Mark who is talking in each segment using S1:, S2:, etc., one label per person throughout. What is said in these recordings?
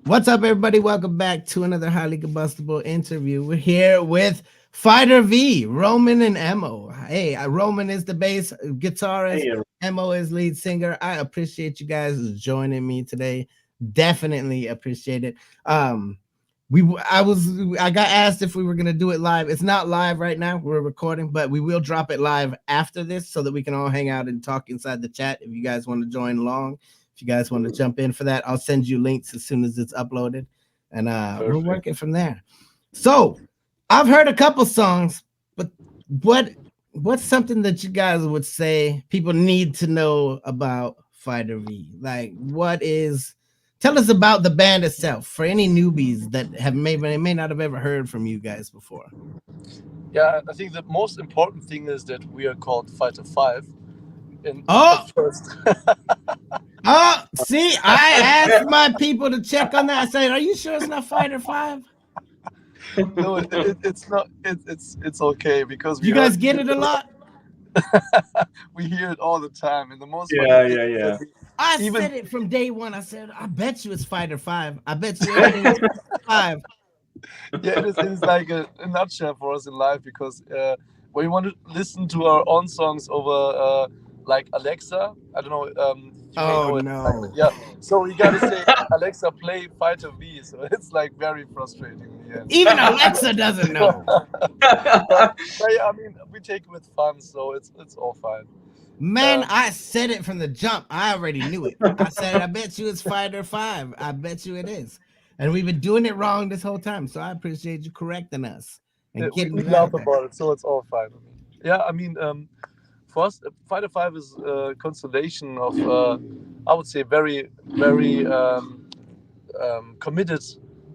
S1: What's up, everybody? Welcome back to another highly combustible interview. We're here with Fighter V, Roman and Emmo. Hey, Roman is the bass guitarist.
S2: Hey,
S1: Emmo is lead singer. I appreciate you guys joining me today. Definitely appreciate it. I got asked if we were gonna do it live. It's not live right now. We're recording, but we will drop it live after this so that we can all hang out and talk inside the chat. If you guys want to join along. If you guys want to jump in for that, I'll send you links as soon as it's uploaded, and we're working from there. So I've heard a couple songs, but what's something that you guys would say people need to know about Fighter V? Like, tell us about the band itself for any newbies that may not have ever heard from you guys before.
S3: Yeah, I think the most important thing is that we are called Fighter 5. First.
S1: Oh, see, I asked my people to check on that. I said, "Are you sure it's not Fighter 5?"
S3: No, it's not. It's okay because
S1: you guys get it a lot.
S3: We hear it all the time, and the most.
S2: Yeah.
S1: I said it from day one. I said, "I bet you it's Fighter 5. I bet you it's 5."
S3: Yeah, it is like a nutshell for us in life because when you want to listen to our own songs over like Alexa, I don't know.
S1: No.
S3: Yeah, so you gotta say Alexa, play Fighter V. So it's like very frustrating. Yeah.
S1: Even Alexa doesn't know.
S3: but yeah, I mean, we take it with fun, so it's all fine.
S1: Man, I said it from the jump. I already knew it. I said, "I bet you it's Fighter 5. I bet you it is." And we've been doing it wrong this whole time, so I appreciate you correcting us. And
S3: we laugh about it, so it's all fine. Yeah, I mean, for us, Fighter 5 is a constellation of, I would say, very, very committed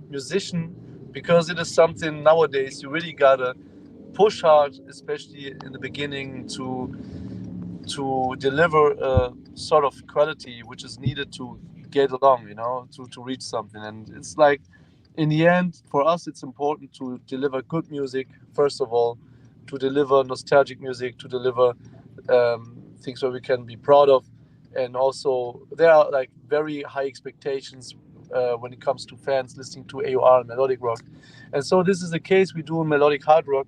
S3: musician, because it is something nowadays you really gotta push hard, especially in the beginning, to deliver a sort of quality which is needed to get along, to reach something. And it's like, in the end, for us, it's important to deliver good music, first of all, to deliver nostalgic music, to deliver things where we can be proud of. And also, there are like very high expectations when it comes to fans listening to AOR and melodic rock. And so this is the case. We do melodic hard rock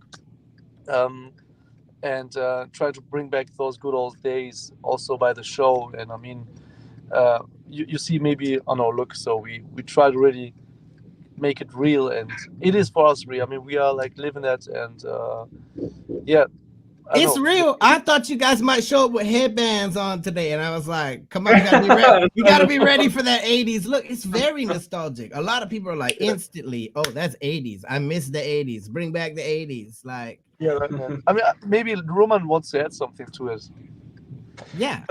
S3: and try to bring back those good old days also by the show. And I mean, you see maybe on our look, so we try to really make it real, and it is for us real. I mean, we are like living that, and yeah.
S1: It's real. I thought you guys might show up with headbands on today, and I was like, "Come on, you gotta be ready. You gotta be ready for that '80s look." It's very nostalgic. A lot of people are like, instantly, "Oh, that's '80s. I miss the '80s. Bring back the '80s." Like,
S3: yeah. I mean, maybe Roman wants to add something to it.
S1: Yeah.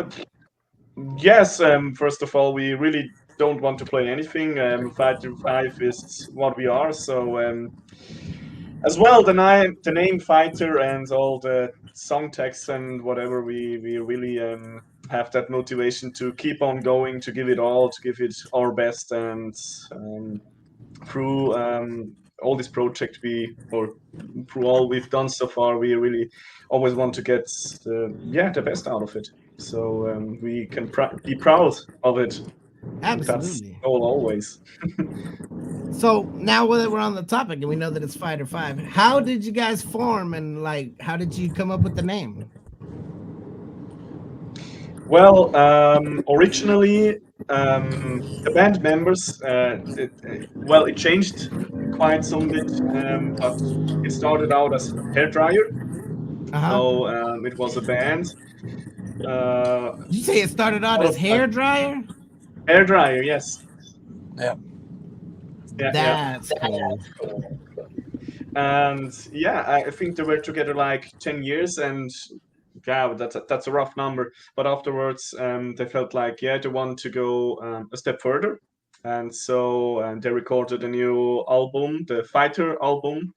S2: Yes. First of all, we really don't want to play anything. Fighter 5 is what we are. So as well, the name Fighter and all the song texts and whatever, we really have that motivation to keep on going, to give it all, to give it our best. And through all this project through all we've done so far, we really always want to get the best out of it. So we can be proud of it.
S1: Absolutely.
S2: That's all always.
S1: So now that we're on the topic and we know that it's Fighter 5, how did you guys form, and like, how did you come up with the name?
S2: Well, originally, the band members, it changed quite some bit, but it started out as Hairdryer. So it was a band.
S1: Did you say it started out as Hairdryer?
S2: Hairdryer, yes.
S3: Yeah.
S1: That's cool.
S2: And yeah, I think they were together like 10 years, and yeah, that's a rough number. But afterwards, they felt like, they want to go a step further. And so they recorded a new album, the Fighter album.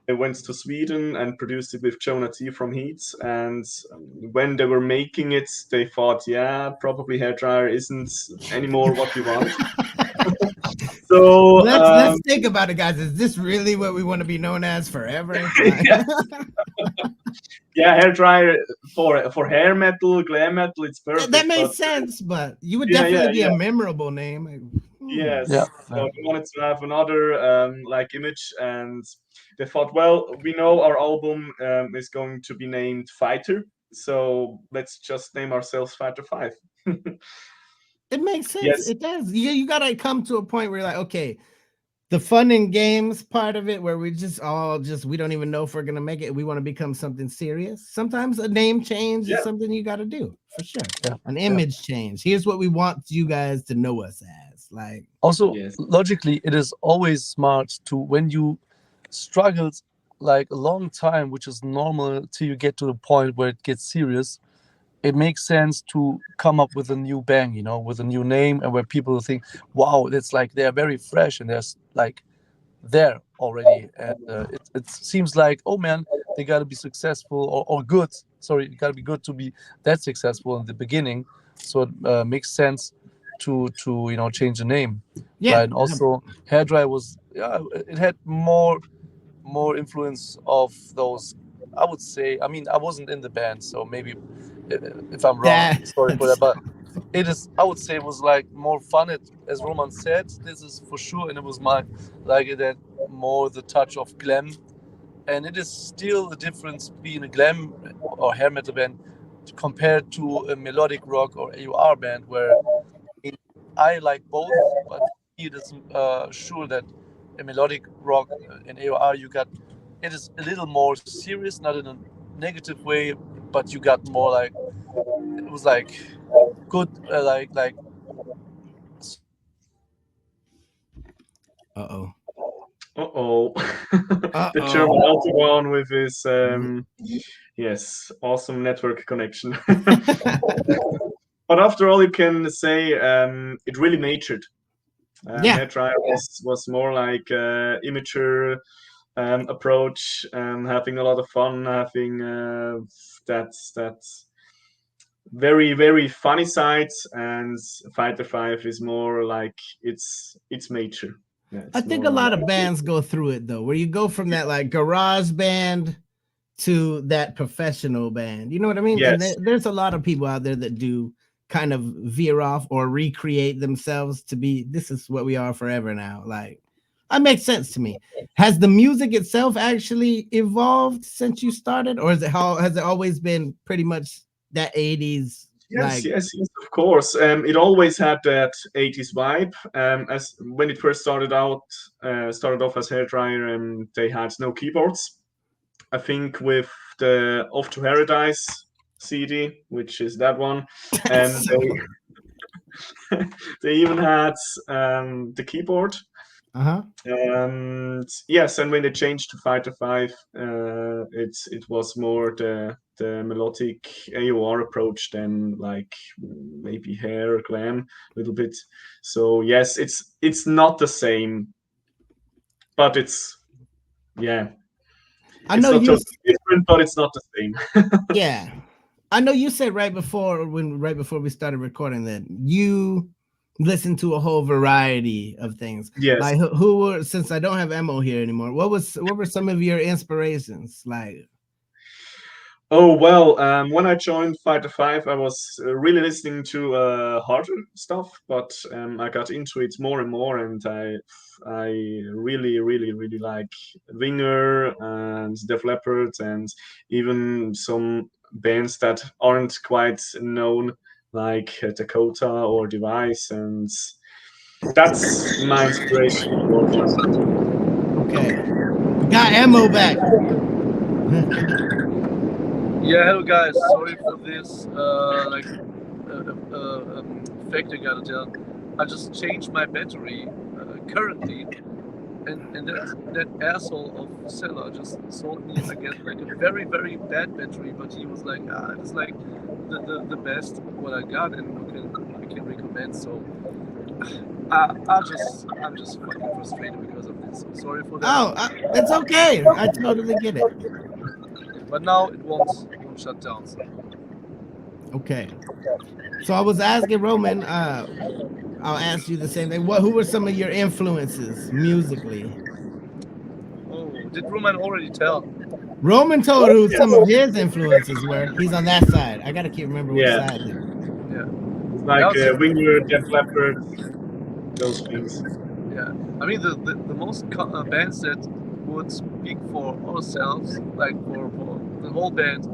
S2: They went to Sweden and produced it with Jonah T from Heats. And when they were making it, they thought, probably Hairdryer isn't anymore what we want. So
S1: let's think about it, guys. Is this really what we want to be known as forever?
S2: Hairdryer for hair metal, glam metal, it's perfect.
S1: That makes sense, but you would definitely be a memorable name.
S2: Yes.
S3: Yeah.
S2: So they wanted to have another like image, and they thought, well, we know our album is going to be named Fighter, so let's just name ourselves Fighter 5.
S1: It makes sense.
S2: Yes.
S1: It does. You gotta come to a point where you're like, okay, the fun and games part of it, where we we don't even know if we're gonna make it. We want to become something serious. Sometimes a name change is something you got to do for sure.
S3: Yeah.
S1: An image change. Here's what we want you guys to know us as. Like,
S3: Also,
S2: Yes.
S3: logically, it is always smart to, when you struggled like a long time, which is normal till you get to the point where it gets serious, it makes sense to come up with a new bang, you know, with a new name, and where people think, wow, it's like they're very fresh and there's like there already. And it seems like, oh man, they got to be successful or good. Sorry, it got to be good to be that successful in the beginning. So it makes sense to change the name.
S1: yeah.
S3: And also, hairdryer was, it had more influence of those. I would say, I mean, I wasn't in the band, so maybe if I'm wrong, sorry for that. But it is, I would say, it was like more fun. It, as Roman said, this is for sure, and it was like it had more the touch of glam, and it is still the difference being a glam or hair metal band compared to a melodic rock or AOR band, where I like both, but it is sure that a melodic rock in AOR, it is a little more serious, not in a negative way, but you got more like, it was like good, like
S1: Uh-oh.
S2: The German Autobahn with his yes, awesome network connection. But after all, you can say it really matured. Hairdryer was more like immature approach, having a lot of fun, having that very, very funny side, and Fighter 5 is more like it's mature. Yeah,
S1: I think a lot of bands go through it though, where you go from that like garage band to that professional band. You know what I mean?
S2: Yes.
S1: And there's a lot of people out there that do kind of veer off or recreate themselves to be, this is what we are forever now. Like, that makes sense to me. Has the music itself actually evolved since you started, or has it always been pretty much that 80s?
S2: Yes, of course. It always had that 80s vibe. As when it first started off as hairdryer, they had no keyboards. I think with the Off to Paradise CD, which is that one, and they even had the keyboard. Yes, and when they changed to Fighter 5, it was more the melodic AOR approach than like maybe hair glam a little bit. So yes, it's not the same, but it's
S1: I know
S2: it's not totally different, but it's not the same.
S1: Yeah, I know you said right before we started recording that you listen to a whole variety of things.
S2: Yes.
S1: Like who were, since I don't have Emmo here anymore, what were some of your inspirations? Like,
S2: oh well, when I joined Fighter 5, I was really listening to harder stuff, but I got into it more and more, and I really, really, really like Woojer and Def Leppard, and even some bands that aren't quite known, like Dakota or Device, and that's my inspiration.
S1: Okay, we got Emmo back.
S3: Yeah, hello guys. Sorry for this fact I gotta tell. I just changed my battery currently, and that asshole of seller just sold me, I guess, like a very, very bad battery, but he was like, it's like the best what I got and I can recommend. So I'm just fucking frustrated because of this. Sorry for that.
S1: Oh, it's okay. I totally get it.
S3: But now it won't shut down. So.
S1: Okay. So I was asking Roman, I'll ask you the same thing. Who were some of your influences musically?
S3: Oh, did Roman already tell?
S1: Roman told who some of his influences were. He's on that side. I gotta keep remembering which side.
S2: Yeah. It's like Woojer, Def Leppard. those things.
S3: Yeah, I mean the most bands that would speak for ourselves, like for the whole band,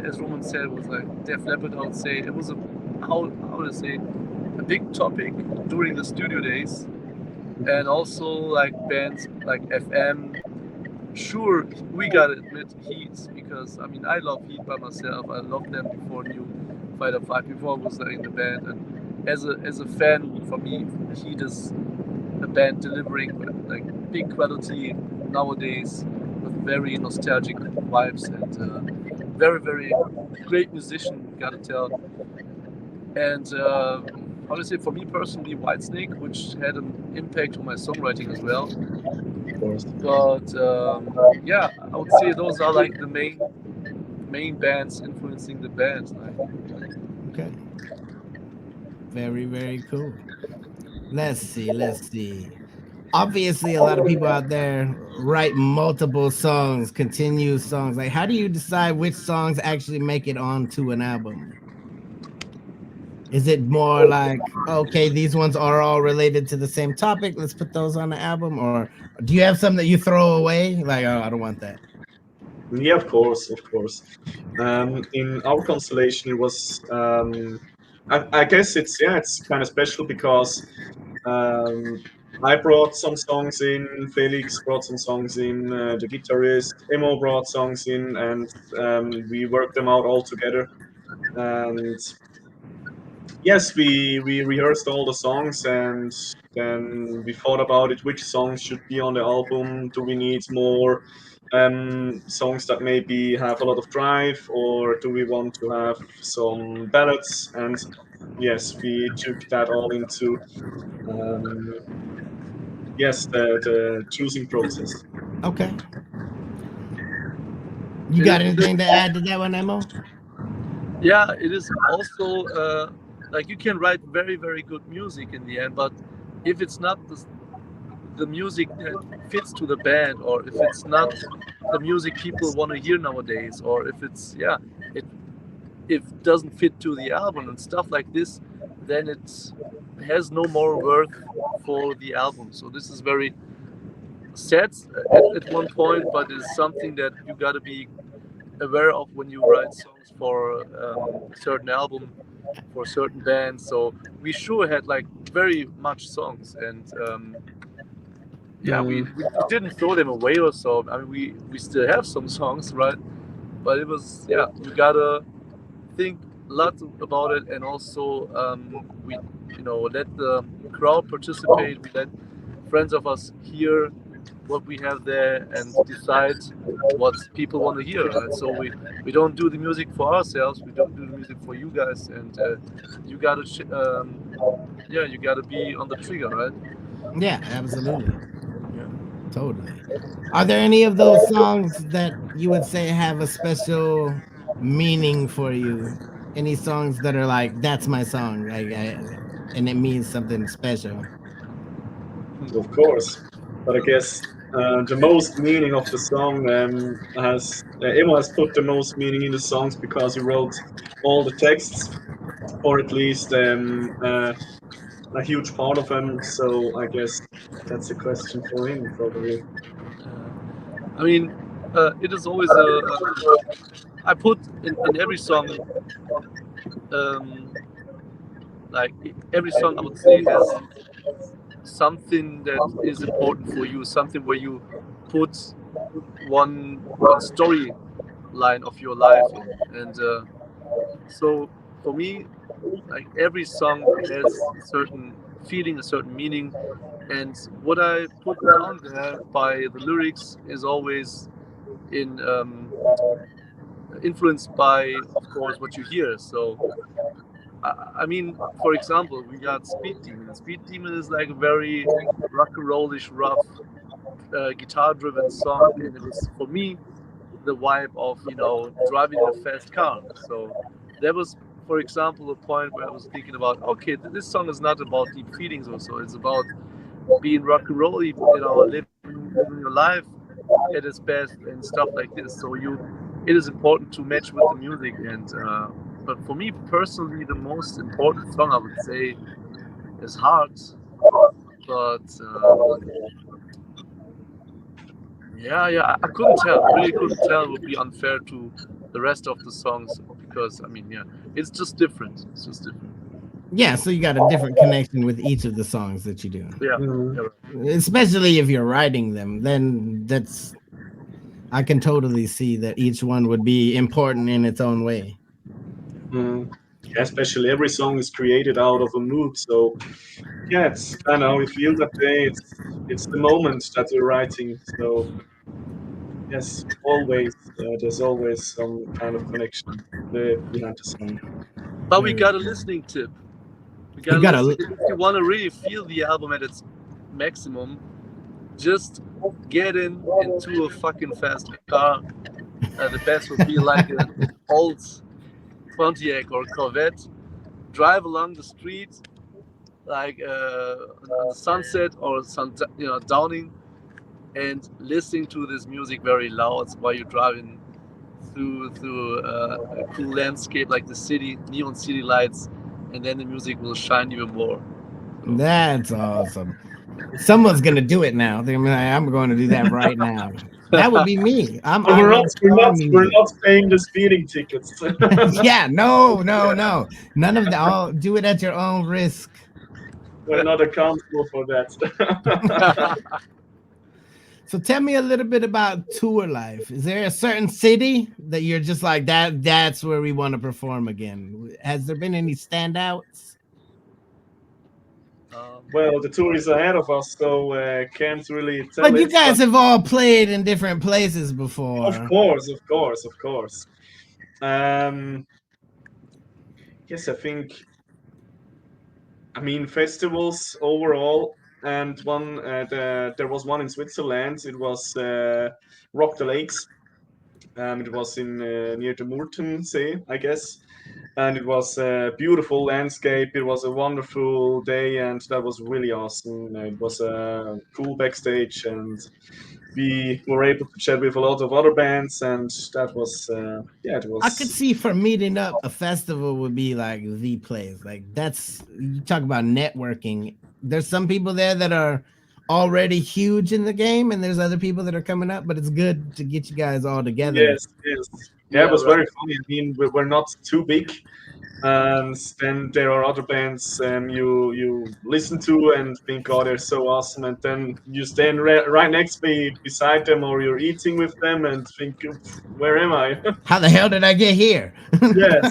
S3: as Roman said, was like Def Leppard. I would say it was a how to say a big topic during the studio days, and also like bands like FM. Sure, we gotta admit Heat, because I mean I love Heat by myself. I loved them before New Fighter 5, before I was in the band, and as a fan, for me, Heat is a band delivering like big quality nowadays with very nostalgic vibes, and very great musician, gotta tell. And how to say, for me personally, Whitesnake, which had an impact on my songwriting as well.
S2: Of course.
S3: But yeah, I would say those are like the main bands influencing the band.
S1: Okay. Very cool. Let's see. Obviously, a lot of people out there write multiple songs, continuous songs. Like, how do you decide which songs actually make it onto an album? Is it more like, okay, these ones are all related to the same topic, let's put those on the album? Or do you have some that you throw away? Like, oh, I don't want that.
S2: Yeah, of course. In our constellation, it was. I guess it's kind of special because I brought some songs in. Felix brought some songs in. The guitarist Emmo brought songs in, and we worked them out all together. And yes, we rehearsed all the songs, and then we thought about it. Which songs should be on the album? Do we need more songs that maybe have a lot of drive, or do we want to have some ballads? And yes, we took that all into the choosing process.
S1: Okay. You got anything to add to that one, Emmo?
S3: Yeah, it is also like you can write very good music in the end, but if it's not the music that fits to the band, or if it's not the music people want to hear nowadays, or if it's it doesn't fit to the album and stuff like this, then it has no more worth for the album. So this is very sad at one point, but it's something that you got to be aware of when you write songs for a certain album, for certain bands. So we sure had like very much songs, and yeah, we didn't throw them away or so. I mean, we still have some songs, right? But it was, yeah, you gotta think a lot about it, and also we let the crowd participate. We let friends of us hear what we have there and decide what people want to hear. Right? So we don't do the music for ourselves. We don't do the music for you guys, and you gotta you gotta be on the trigger, right?
S1: Yeah, absolutely. Yeah, totally. Are there any of those songs that you would say have a special meaning for you? Any songs that are like, that's my song, and it means something special?
S2: Of course, but I guess the most meaning of the song has Emma has put the most meaning in the songs because he wrote all the texts, or at least a huge part of them. So I guess that's a question for him, probably.
S3: I mean, it is always I put in every song, like every song I would say has something that is important for you, something where you put one storyline of your life in. And so for me, like every song has a certain feeling, a certain meaning, and what I put down there by the lyrics is always in influenced by, of course, what you hear. So I mean, for example, we got Speed Demon. Speed Demon is like a very rock and rollish, rough, guitar-driven song, and it was for me the vibe of driving a fast car. So there was, for example, a point where I was thinking about, okay, this song is not about deep feelings or so. It's about being rock and rolly, living your life at its best and stuff like this. So it is important to match with the music. And but for me personally, the most important song I would say is Heart But I couldn't tell. I really couldn't tell. It would be unfair to the rest of the songs because I mean, it's just different. It's just different.
S1: Yeah, so you got a different connection with each of the songs that you do.
S3: Yeah,
S1: Especially if you're writing them, then I can totally see that each one would be important in its own way.
S2: Especially every song is created out of a mood, so yeah, it's kind of how we feel that day. It's the moment that you're writing. So yes, always there's always some kind of connection behind the song.
S3: But we got a listening tip. We got a listening tip. If you want to really feel the album at its maximum, just get into a fucking fast car. The best would be like an old Pontiac or Corvette. Drive along the street, like on the sunset or downing, and listening to this music very loud while you're driving through a cool landscape like the city, neon city lights, and then the music will shine even more.
S1: That's awesome. Someone's gonna do it now. I'm going to do that right now. That would be me.
S2: We're not paying the speeding tickets.
S1: Yeah, no. None of that. All do it at your own risk.
S2: We're not accountable for that.
S1: So tell me a little bit about tour life. Is there a certain city that you're just like that's where we want to perform again? Has there been any standouts?
S2: Well, the tour is ahead of us, so can't really tell.
S1: But you guys have all played in different places before.
S2: Of course. Yes, I mean festivals overall, and there was one in Switzerland. It was Rock the Lakes. It was in near the Murtensee, I guess. And it was a beautiful landscape. It was a wonderful day, and that was really awesome. It was a cool backstage, and we were able to chat with a lot of other bands, and that was it was.
S1: I could see for meeting up a festival would be like the place. Like that's, you talk about networking. There's some people there that are already huge in the game, and there's other people that are coming up, but it's good to get you guys all together.
S2: Yes. Yeah, it was very funny. I mean, we're not too big, and then there are other bands you listen to and think, oh, they're so awesome, and then you stand right next beside them, or you're eating with them and think, where am I?
S1: How the hell did I get here?
S2: Yes.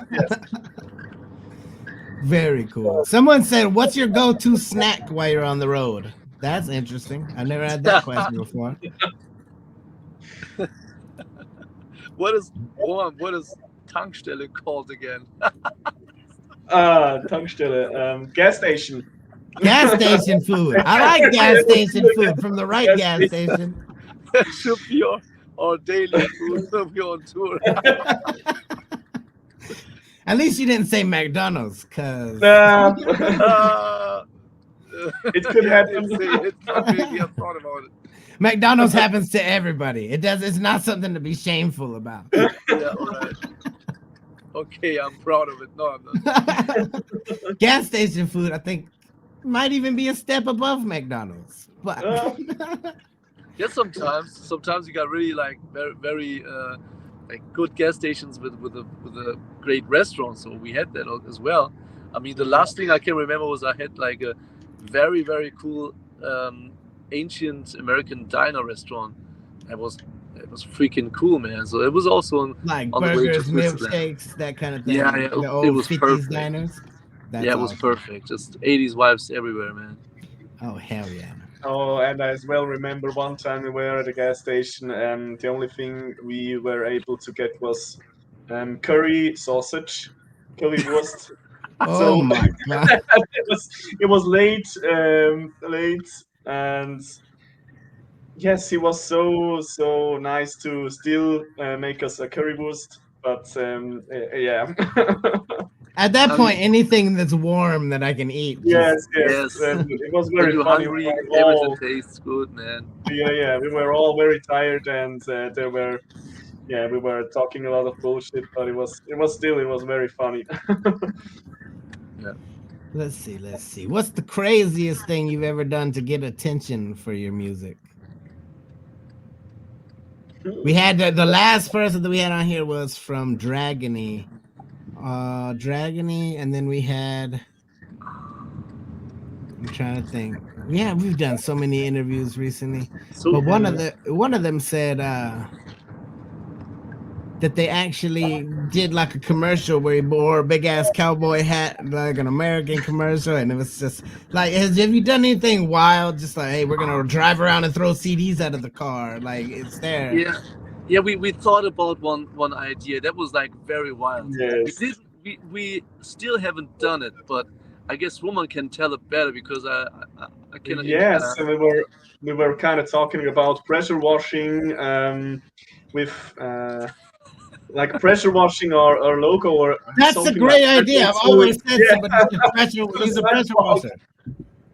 S1: Very cool. Someone said, what's your go-to snack while you're on the road? That's interesting. I never had that question before.
S3: What is Tankstelle called again?
S2: Tankstelle, gas station.
S1: Gas station food. I like gas station food from the right gas station.
S3: That should be our daily food when we're on tour.
S1: At least you didn't say McDonald's, because
S2: it could happen.
S3: Maybe I thought about it.
S1: McDonald's happens to everybody. It's not something to be shameful about.
S3: Yeah, right. Okay, I'm proud of it. No, I'm not.
S1: Gas station food, I think, might even be a step above McDonald's. But
S3: yeah, sometimes you got really like very like good gas stations with a great restaurant. So we had that as well. I mean, the last thing I can remember was I had like a very, very cool ancient American diner restaurant. It was freaking cool, man. So it was also on
S1: burgers, milkshakes, that kind of thing.
S3: Yeah,
S1: it was 50s perfect. Diners.
S3: That's it was awesome. Perfect. Just 80s vibes everywhere, man.
S1: Oh hell yeah.
S2: Oh, and I as well remember one time we were at a gas station, and the only thing we were able to get was curry sausage, currywurst.
S1: Oh my god!
S2: it was late, and yes, he was so nice to still make us a currywurst. But yeah.
S1: At that point, anything that's warm that I can eat.
S2: Yes. It was very funny.
S3: Hungry, everything tastes good, man.
S2: Yeah. We were all very tired, and we were talking a lot of bullshit, but it was very funny.
S3: Yeah.
S1: Let's see. What's the craziest thing you've ever done to get attention for your music? We had the last person that we had on here was from Dragony. Dragony, and then we had, I'm trying to think. Yeah, we've done so many interviews recently.
S3: So
S1: But one of them said that they actually did like a commercial where he wore a big ass cowboy hat, like an American commercial, and it was just like, have you done anything wild? Just like, hey, we're gonna drive around and throw CDs out of the car, like it's there.
S3: Yeah, we thought about one idea that was like very wild.
S2: Yes.
S3: We still haven't done it, but I guess Roman can tell it better because I cannot.
S2: Yes, and we were kind of talking about pressure washing with like pressure washing our logo or
S1: That's a
S2: something
S1: great
S2: like that.
S1: idea. I've
S2: So,
S1: always said
S2: yeah.
S1: somebody use a pressure washer.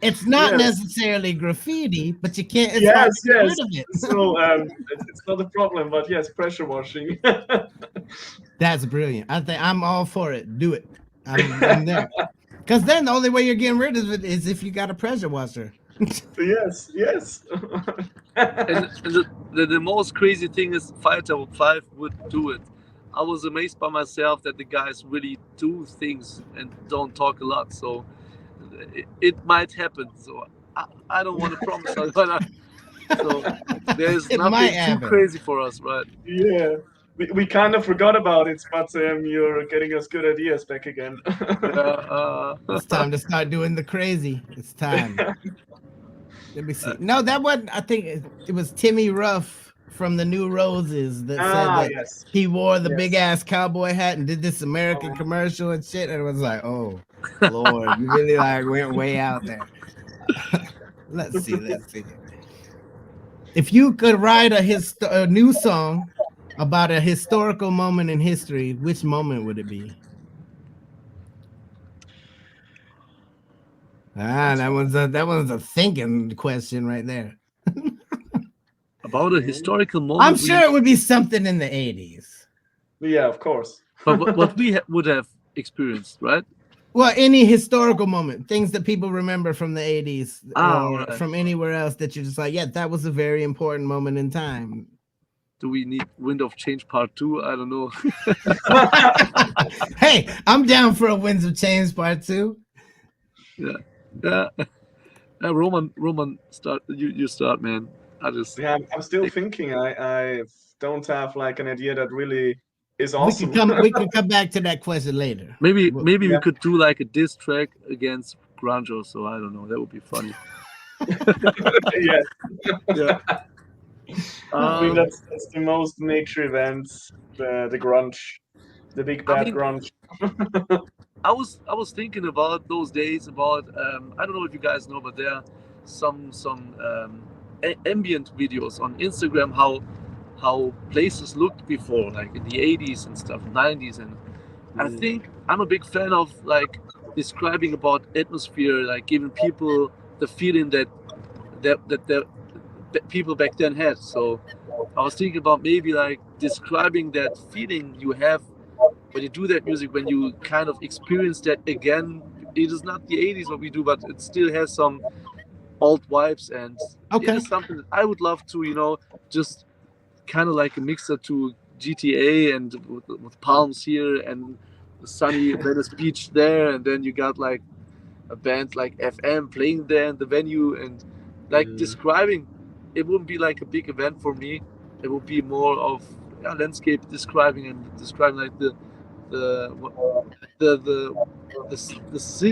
S1: It's not
S2: Yes.
S1: necessarily graffiti, but you can't. It's
S2: Yes,
S1: hard to get
S2: yes.
S1: rid of it.
S2: So it's not a problem, but yes, pressure washing.
S1: That's brilliant. I think I'm all for it. Do it. I'm there. Because then the only way you're getting rid of it is if you got a pressure washer.
S2: Yes.
S3: And the most crazy thing is Fighter 5 would do it. I was amazed by myself that the guys really do things and don't talk a lot. So it might happen. So I don't want to promise, but so there's
S1: It might
S3: nothing too
S1: happen.
S3: crazy for us, right?
S2: Yeah. We kind of forgot about it, but you're getting us good ideas back again.
S1: It's time to start doing the crazy. It's time. Let me see. No, that wasn't. I think it was Timmy Ruff from the New Roses that said that
S2: Yes.
S1: he wore the
S2: Yes.
S1: big ass cowboy hat and did this American commercial and shit. And it was like, oh Lord, you really like went way out there. Let's see. If you could write a new song about a historical moment in history, which moment would it be? That was a thinking question right there.
S3: About a historical moment.
S1: I'm sure it would be something in the 80s.
S2: Yeah, of course.
S3: But what we would have experienced, right?
S1: Well, any historical moment, things that people remember from the 80s or
S3: right.
S1: from anywhere else that you're just like, yeah, that was a very important moment in time.
S3: Do we need Wind of Change Part 2? I don't know.
S1: Hey, I'm down for a Winds of Change Part 2.
S3: Yeah. Roman, start. You start, man.
S2: Yeah, I'm still thinking. I don't have like an idea that really is
S1: We
S2: awesome.
S1: can come back to that question later.
S3: Maybe
S2: Yeah.
S3: we could do like a diss track against grunge or so. I don't know. That would be funny.
S2: Yes.
S3: Yeah.
S2: I think that's the most major events, the grunge, the big bad grunge.
S3: I was thinking about those days about I don't know if you guys know, but there are some ambient videos on Instagram how places looked before, like in the 80s and stuff, 90s, and I think I'm a big fan of like describing about atmosphere, like giving people the feeling that people back then had. So I was thinking about maybe like describing that feeling you have when you do that music, when you kind of experience that again. It is not the 80s what we do, but it still has some old vibes, and
S1: Okay.
S3: it is something that I would love to, just kind of like a mixer to GTA and with palms here and sunny Venice Beach there, and then you got like a band like FM playing there in the venue, and like describing. It wouldn't be like a big event for me. It would be more of landscape describing like the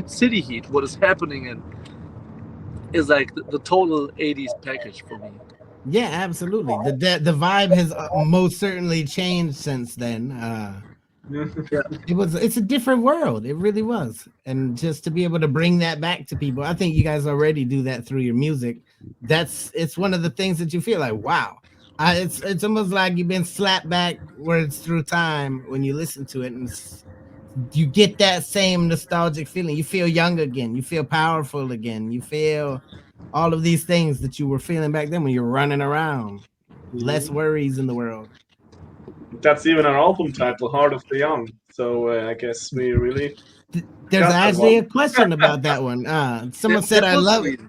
S3: city heat, what is happening, and is like the total 80s package for me.
S1: Yeah, absolutely. The vibe has most certainly changed since then. It's a different world. It really was. And just to be able to bring that back to people, I think you guys already do that through your music. It's one of the things that you feel like, wow. It's almost like you've been slapped backwards through time when you listen to it, and you get that same nostalgic feeling. You feel young again. You feel powerful again. You feel all of these things that you were feeling back then when you're running around. Less worries in the world.
S2: that's even our album title, Heart of the Young. So I guess we really
S1: There's
S2: got that
S1: actually
S2: one.
S1: a question about that one. Someone said,
S3: That
S1: "I
S3: was
S1: love."
S3: sweet.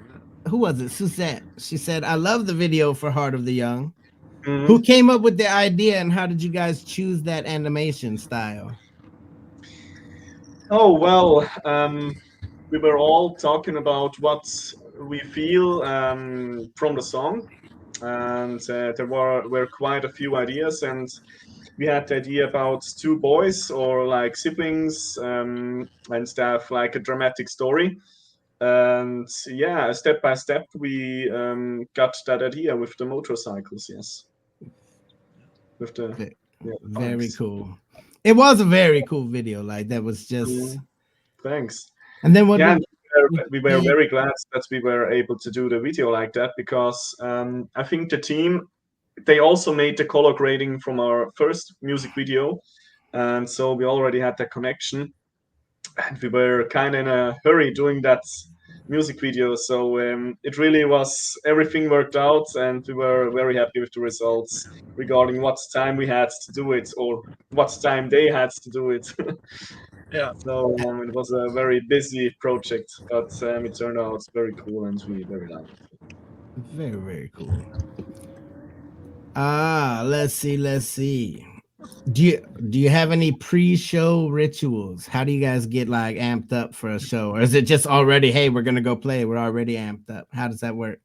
S1: Who was it? Suzette. She said, "I love the video for Heart of the Young."
S2: Mhm.
S1: Who came up with the idea, and how did you guys choose that animation style?
S2: Oh well, we were all talking about what we feel from the song, and there were quite a few ideas, and we had the idea about two boys or like siblings and stuff, like a dramatic story. And yeah, step by step, we got that idea with the motorcycles. Yes, with the
S1: Very
S2: bikes.
S1: cool. It was a very cool video. Like that was just.
S2: Thanks.
S1: And then what?
S2: Yeah,
S1: Did,
S2: we were very glad that we were able to do the video like that, because I think the team, they also made the color grading from our first music video, and so we already had that connection, and we were kind of in a hurry doing that music video. So it really was, everything worked out, and we were very happy with the results regarding what time we had to do it or what time they had to do it.
S3: Yeah.
S2: So it was a very busy project, but it turned out very cool, and we very liked it.
S1: very, very cool. Let's see. Do you have any pre-show rituals? How do you guys get like amped up for a show, or is it just already, hey, we're gonna go play, we're already amped up? How does that work?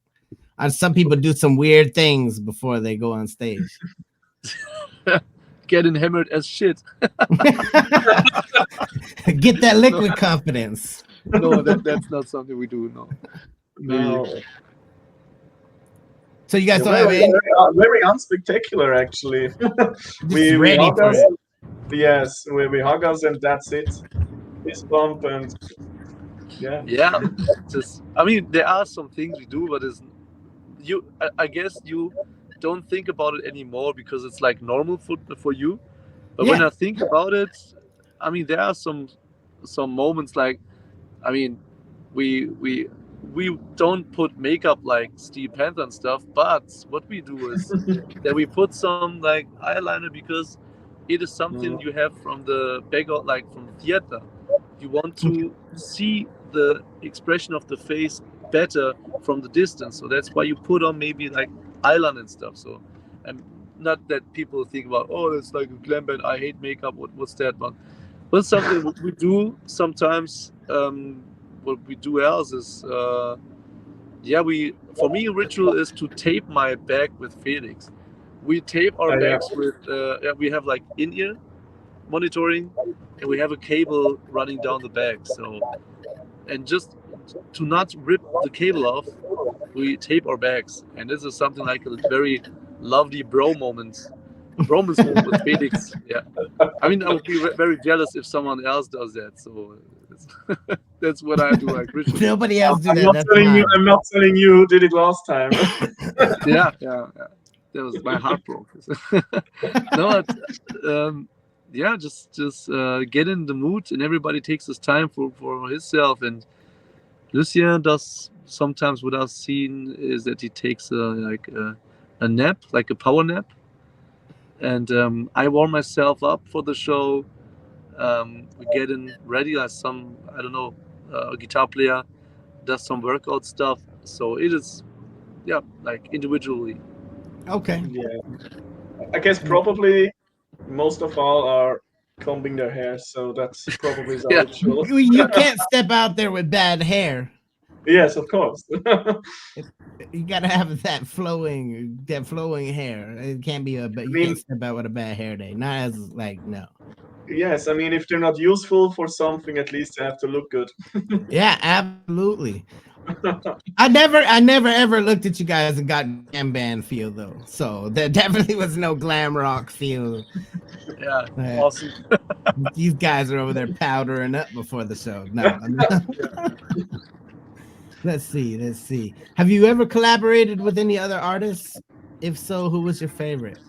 S1: Some people do some weird things before they go on stage.
S3: Getting hammered as shit.
S1: Get that liquid confidence.
S3: No, that's not something we do. No.
S2: No.
S1: So you guys don't
S2: very,
S1: have any?
S2: very unspectacular, actually.
S1: we
S2: ready
S1: hug
S2: for us. Yes, we hug us, and that's it. Fist bump, and yeah.
S3: Yeah, just I mean, there are some things we do, but it's I guess you don't think about it anymore because it's like normal for you. But when I think about it, I mean, there are some moments like, I mean, we don't put makeup like Steel Panther and stuff, but what we do is that we put some like eyeliner because it is something you have from the background, like from theater. You want to see the expression of the face better from the distance, so that's why you put on maybe like eyeliner and stuff. So, and not that people think about, oh, it's like a glam band, I hate makeup, what's that? But something we do sometimes. What we do else is, for me, a ritual is to tape my bag with Felix. We tape our bags with, we have like in-ear monitoring, and we have a cable running down the bag. So, and just to not rip the cable off, we tape our bags. And this is something like a very lovely bromance moment with Felix. Yeah. I mean, I would be very jealous if someone else does that. So that's what I do. Like ritual.
S1: Nobody else do that.
S2: I'm not telling you who did it last time.
S3: yeah. That was my heart broke. No, just get in the mood, and everybody takes his time for himself. And Lucien does sometimes what I've seen is that he takes a nap, like a power nap. And I warm myself up for the show. We get in ready as some, I don't know, a guitar player does some workout stuff. So it is, like individually.
S1: Okay.
S2: Yeah. I guess probably most of all are combing their hair, so that's probably the ritual.
S1: You can't step out there with bad hair.
S2: Yes, of course.
S1: You gotta have that flowing hair. It can't be can't step out with a bad hair day. Not as like no.
S2: Yes, I mean, if they're not useful for something, at least they have to look good.
S1: Yeah, absolutely. I never ever looked at you guys and got glam band feel though. So there definitely was no glam rock feel.
S3: Yeah, awesome.
S1: These guys are over there powdering up before the show. No. Let's see. Have you ever collaborated with any other artists? If so, who was your favorite?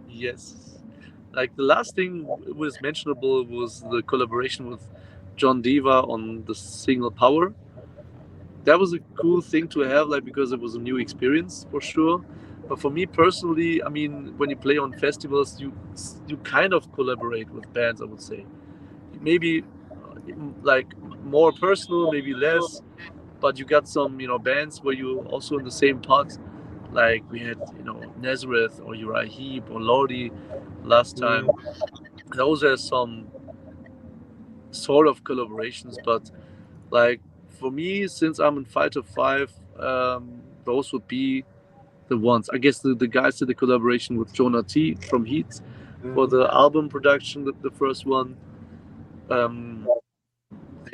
S3: Yes. Like the last thing was mentionable was the collaboration with John Diva on the single Power. That was a cool thing to have, like, because it was a new experience for sure. But for me personally, I mean, when you play on festivals, you kind of collaborate with bands. I would say maybe like more personal, maybe less. But you got some bands where you also in the same pot. Like we had Nazareth or Uriah Heep or Lordi last time. Those are some sort of collaborations, but like for me, since I'm in Fighter 5, those would be the ones. I guess the guys did the collaboration with Jonah T from Heat for the album production, the first one. The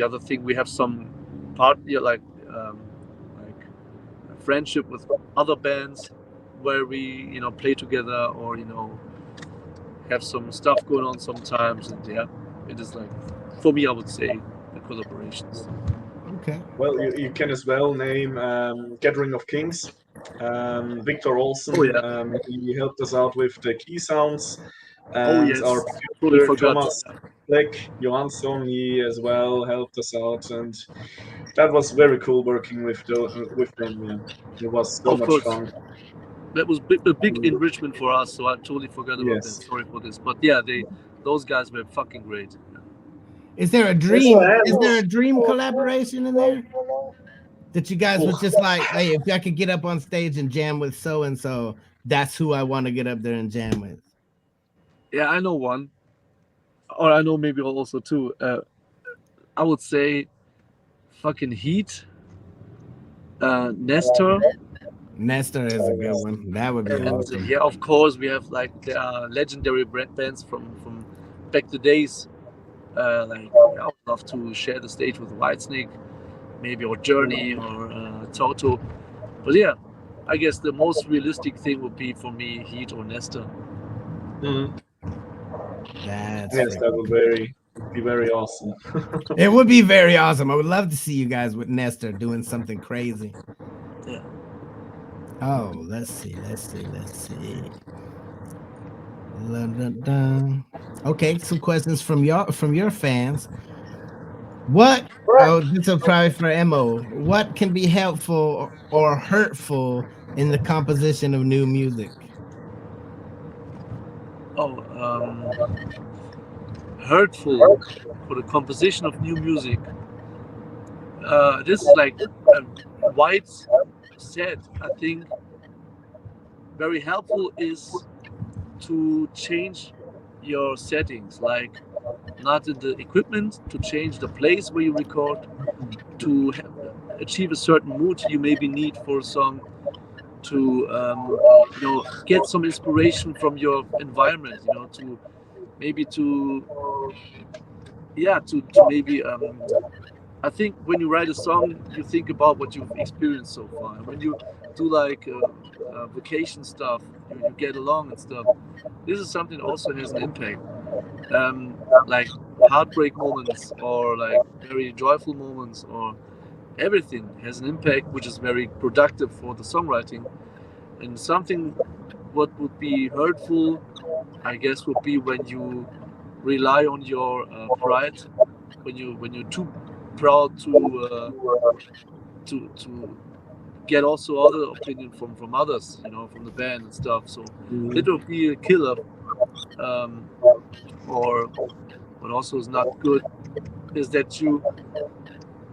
S3: other thing, we have some like friendship with other bands where we play together or have some stuff going on sometimes, and yeah, it is like, for me, I would say the collaborations.
S1: Okay.
S2: Well, you can as well name Gathering of Kings. Victor Olsen, he helped us out with the key sounds. And
S3: yes,
S2: our
S3: totally
S2: producer,
S3: forgot.
S2: Thomas Black Johansson, he as well helped us out. And that was very cool working with them. Yeah. It was so
S3: Of
S2: much
S3: course.
S2: fun.
S3: That was a big enrichment for us, so I totally forgot about that.
S2: Yes.
S3: Sorry for this, but yeah, those guys were fucking great.
S1: Is there a dream? Is there a dream collaboration in there that you guys was just like, hey, if I could get up on stage and jam with so and so, that's who I want to get up there and jam with?
S3: Yeah, I know one, or I know maybe also two. I would say, fucking Heat, Nestor.
S1: Nestor is a good one. That would be
S3: And
S1: awesome.
S3: yeah, of course, we have like there are legendary bands from back the days. Like I would love to share the stage with Whitesnake, maybe, or Journey, or Toto. But yeah, I guess the most realistic thing would be for me Heat or Nestor.
S1: That's
S2: Yes, that would be very awesome.
S1: It would be very awesome. I would love to see you guys with Nestor doing something crazy.
S3: Yeah.
S1: Oh, let's see. Okay, some questions from your fans. What? Oh, this is probably for Emmo. What can be helpful or hurtful in the composition of new music?
S3: Oh, hurtful for the composition of new music. This is like White said. I think very helpful is to change your settings, like not in the equipment, to change the place where you record, to achieve a certain mood you maybe need for a song, to get some inspiration from your environment, to maybe maybe I think when you write a song, you think about what you've experienced so far. When you do like vacation stuff, you get along and stuff. This is something also has an impact. Like heartbreak moments or like very joyful moments, or everything has an impact, which is very productive for the songwriting. And something what would be hurtful, I guess, would be when you rely on your pride, when you're too proud to get also other opinion from others, from the band and stuff. So it will be a killer. Or what also is not good is that you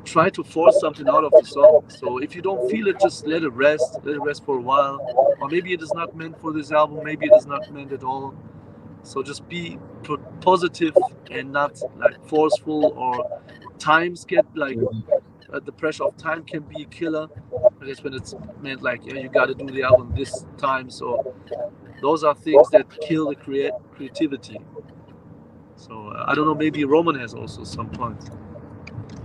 S3: try to force something out of the song. So if you don't feel it, just let it rest for a while. Or maybe it is not meant for this album, maybe it is not meant at all. So just be positive and not like forceful, or times get like the pressure of time can be a killer. I guess when it's meant like you got to do the album this time. So those are things that kill the creativity. So I don't know. Maybe Roman has also some points.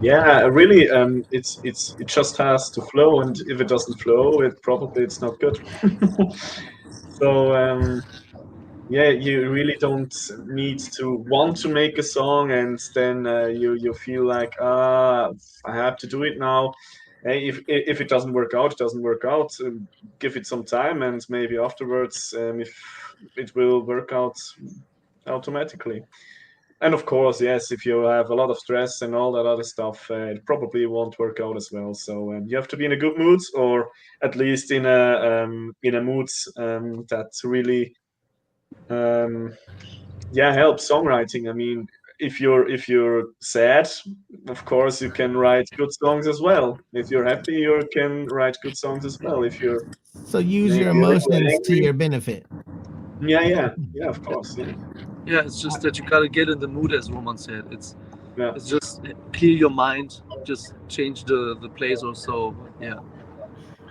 S2: Yeah, really. It just has to flow, and if it doesn't flow, it's not good. So yeah, you really don't need to want to make a song and then you feel like I have to do it now. If it doesn't work out, it doesn't work out. Give it some time, and maybe afterwards, if it will work out automatically. And of course, yes, if you have a lot of stress and all that other stuff, it probably won't work out as well. So you have to be in a good mood, or at least in a mood that really helps songwriting. I mean, if you're sad, of course you can write good songs as well. If you're happy, you can write good songs as well. If you're
S1: So use your
S2: maybe a little
S1: emotions to
S2: angry,
S1: your benefit.
S2: yeah, of course, yeah.
S3: Yeah, it's just that you gotta get in the mood, as Roman said. It's
S2: Yeah.
S3: it's just clear your mind, just change the place or so. Yeah.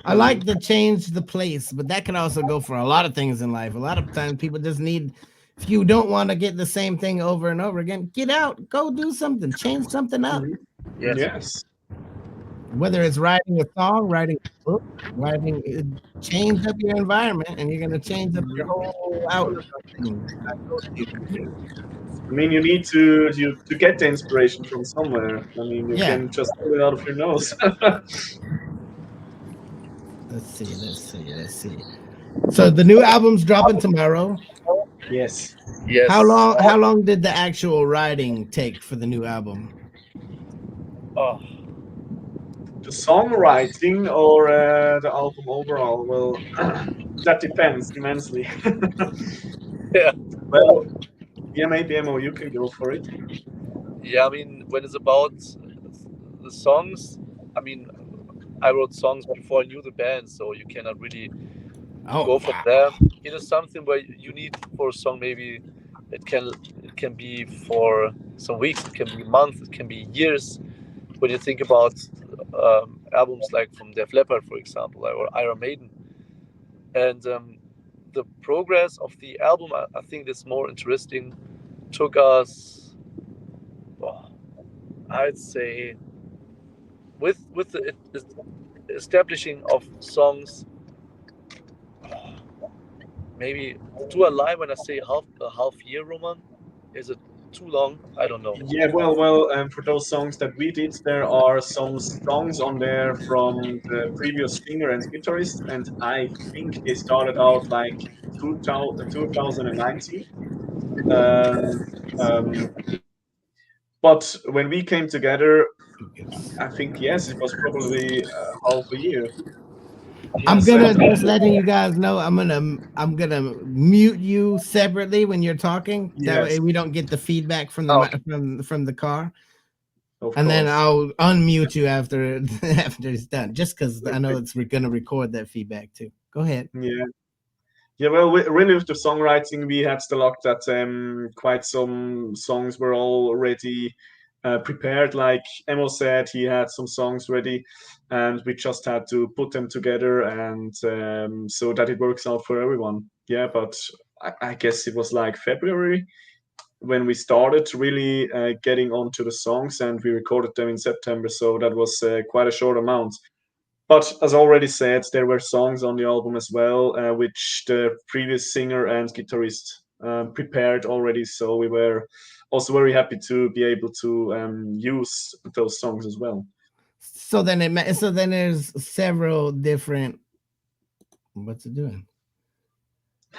S1: I like to change the place, but that can also go for a lot of things in life. A lot of times people just need, if you don't want to get the same thing over and over again, get out, go do something, change something up.
S3: Yes.
S2: Yes.
S1: Whether it's writing a song, writing a book, change up your environment, and you're going to change up your whole outlook on things. I totally agree.
S2: I mean, you need to get the inspiration from somewhere. I mean, you
S1: Yeah.
S2: can just pull it out of your nose.
S1: Let's see. So the new album's dropping tomorrow.
S2: Yes.
S3: Yes.
S1: How long did the actual writing take for the new album?
S3: Oh,
S2: The songwriting or the album overall? Well, that depends immensely.
S3: yeah.
S2: Well, yeah, maybe Emmo, you can go for it.
S3: Yeah, I mean, when it's about the songs, I mean, I wrote songs before I knew the band, so you cannot really go from there. It is something where you need for a song, maybe it can be for some weeks, it can be months, it can be years. When you think about albums like from Def Leppard, for example, or Iron Maiden, and the progress of the album, I think that's more interesting. Took us, oh, I'd say, with the establishing of songs, maybe to a lie when I say a half year, Roman. Is it too long? I don't know.
S2: Yeah, well, for those songs that we did, there are some songs on there from the previous singer and guitarist, and I think they started out like 2019. Um, but when we came together, I think yes, it was probably half a year.
S1: I'm
S2: Yes,
S1: gonna just letting you guys know. I'm gonna mute you separately when you're talking. That way
S2: yes,
S1: we don't get the feedback from the
S3: Oh.
S1: from the car.
S2: of
S1: And then
S2: course.
S1: I'll unmute you after after it's done, just because I know it's gonna record that feedback too. Go ahead.
S2: Yeah. Yeah, well, really with the songwriting, we had the luck that quite some songs were already prepared. Like Emmo said, he had some songs ready, and we just had to put them together, and so that it works out for everyone. Yeah, but I guess it was like February when we started really getting onto the songs, and we recorded them in September. So that was quite a short amount. But as already said, there were songs on the album as well, which the previous singer and guitarist prepared already. So we were also very happy to be able to use those songs as well.
S1: So then there's several different. What's it doing?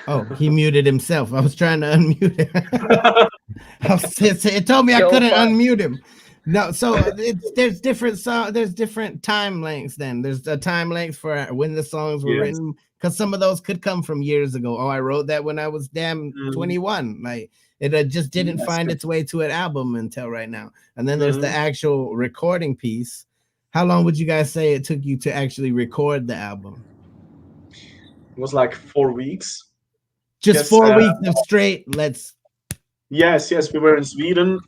S1: Oh, he muted himself. I was trying to unmute him. It told me I couldn't unmute him. No, so there's different time lengths. Then there's a time length for when the songs were written, because some of those could come from years ago. Oh, I wrote that when I was 21. Like it just didn't find its way to an album until right now. And then there's the actual recording piece. How long would you guys say it took you to actually record the album?
S2: It was like 4 weeks.
S1: Just 4 weeks of straight.
S2: Yes, we were in Sweden.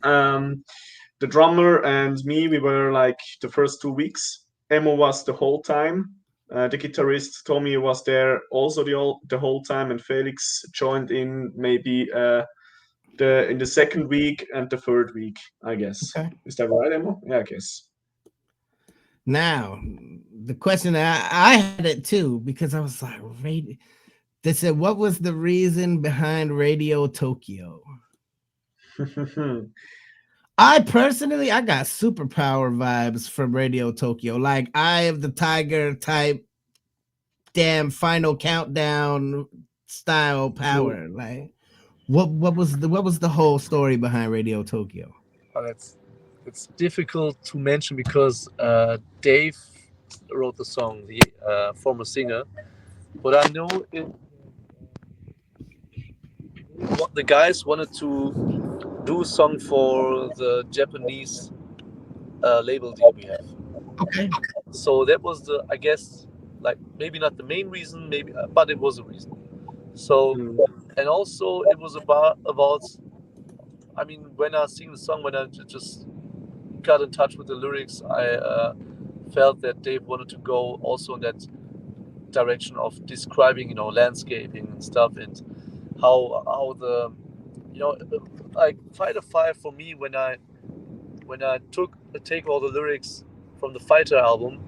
S2: The drummer and me, we were like the first 2 weeks. Emmo was the whole time. The guitarist Tommy was there also the whole time, and Felix joined in maybe in the second week and the third week, I guess. Okay. Is that right, Emmo? Yeah, I guess.
S1: Now, the question I had it too, because I was like, they said, what was the reason behind Radio Tokyo? I personally, I got superpower vibes from Radio Tokyo, like Eye of the Tiger type, damn Final Countdown style power. Like, What was the whole story behind Radio Tokyo?
S3: It's difficult to mention because Dave wrote the song, the former singer. But I know what the guys wanted to do a song for the Japanese label deal we have.
S1: Okay.
S3: So that was the, I guess, like maybe not the main reason, maybe, but it was a reason. So,
S2: Mm.
S3: and also it was about. I mean, when I sing the song, when I just got in touch with the lyrics, I felt that Dave wanted to go also in that direction of describing, landscaping and stuff, and how the, like Fighter Five for me, when I take all the lyrics from the Fighter album,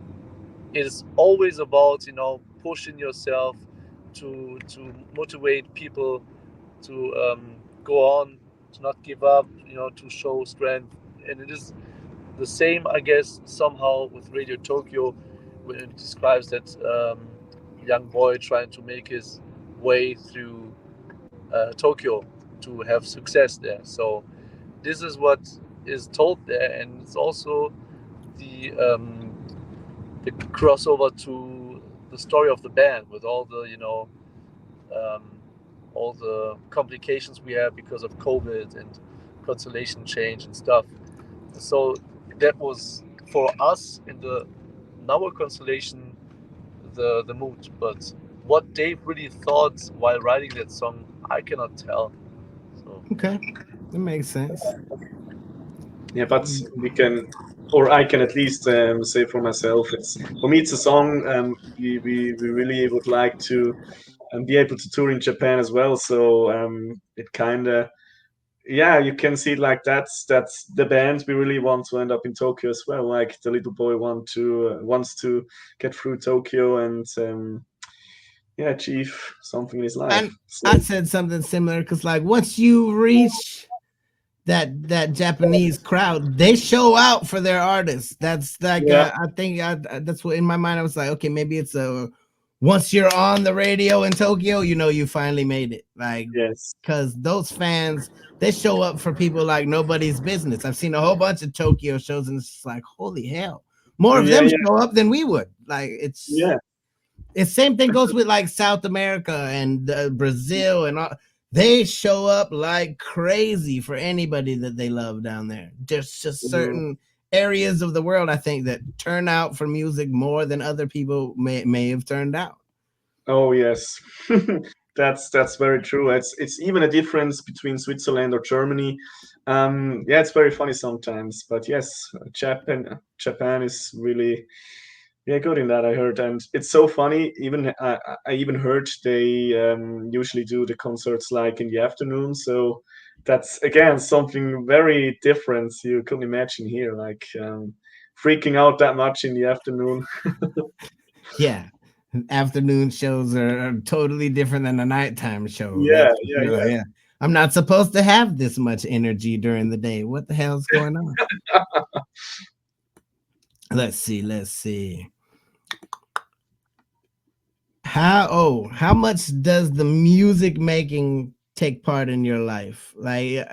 S3: it is always about pushing yourself to motivate people to go on, to not give up, to show strength, and it is the same, I guess, somehow with Radio Tokyo, when it describes that young boy trying to make his way through Tokyo to have success there. So this is what is told there, and it's also the crossover to the story of the band with all the um, all the complications we have because of COVID and constellation change and stuff. So that was for us in the our constellation the mood. But what Dave really thought while writing that song, I cannot tell. So
S1: Okay. That makes sense.
S2: Yeah, but we can, or I can at least say for myself, it's for me it's a song we really would like to be able to tour in Japan as well. So it kind of, yeah, you can see it like that's the band we really want to end up in Tokyo as well. Like the little boy wants to get through Tokyo and yeah, achieve something in his life.
S1: And I
S2: So
S1: said something similar because, like, once you reach that Japanese crowd, they show out for their artists. That's like
S2: yeah,
S1: I think that's what in my mind I was like, okay, maybe it's a once you're on the radio in Tokyo, you finally made it. Like,
S2: yes,
S1: because those fans, they show up for people like nobody's business. I've seen a whole bunch of Tokyo shows, and it's just like, holy hell, more of
S2: yeah,
S1: them
S2: yeah,
S1: show up than we would. Like,
S2: yeah.
S1: it's same thing goes with like South America and Brazil and all. They show up like crazy for anybody that they love down there. There's just
S2: Mhm.
S1: certain areas of the world I think that turn out for music more than other people may have turned out.
S2: Oh yes, that's very true. It's even a difference between Switzerland or Germany. Yeah, it's very funny sometimes, but yes, Japan is really, yeah, good in that I heard, and it's so funny. Even I even heard they usually do the concerts like in the afternoon. So that's again something very different you couldn't imagine here, like freaking out that much in the afternoon.
S1: Yeah. Afternoon shows are totally different than a nighttime show.
S2: Yeah,
S1: That's
S2: yeah,
S1: you're like,
S2: yeah.
S1: yeah. I'm not supposed to have this much energy during the day. What the hell's going on? Let's see. Let's see. How much does the music making take part in your life? Like,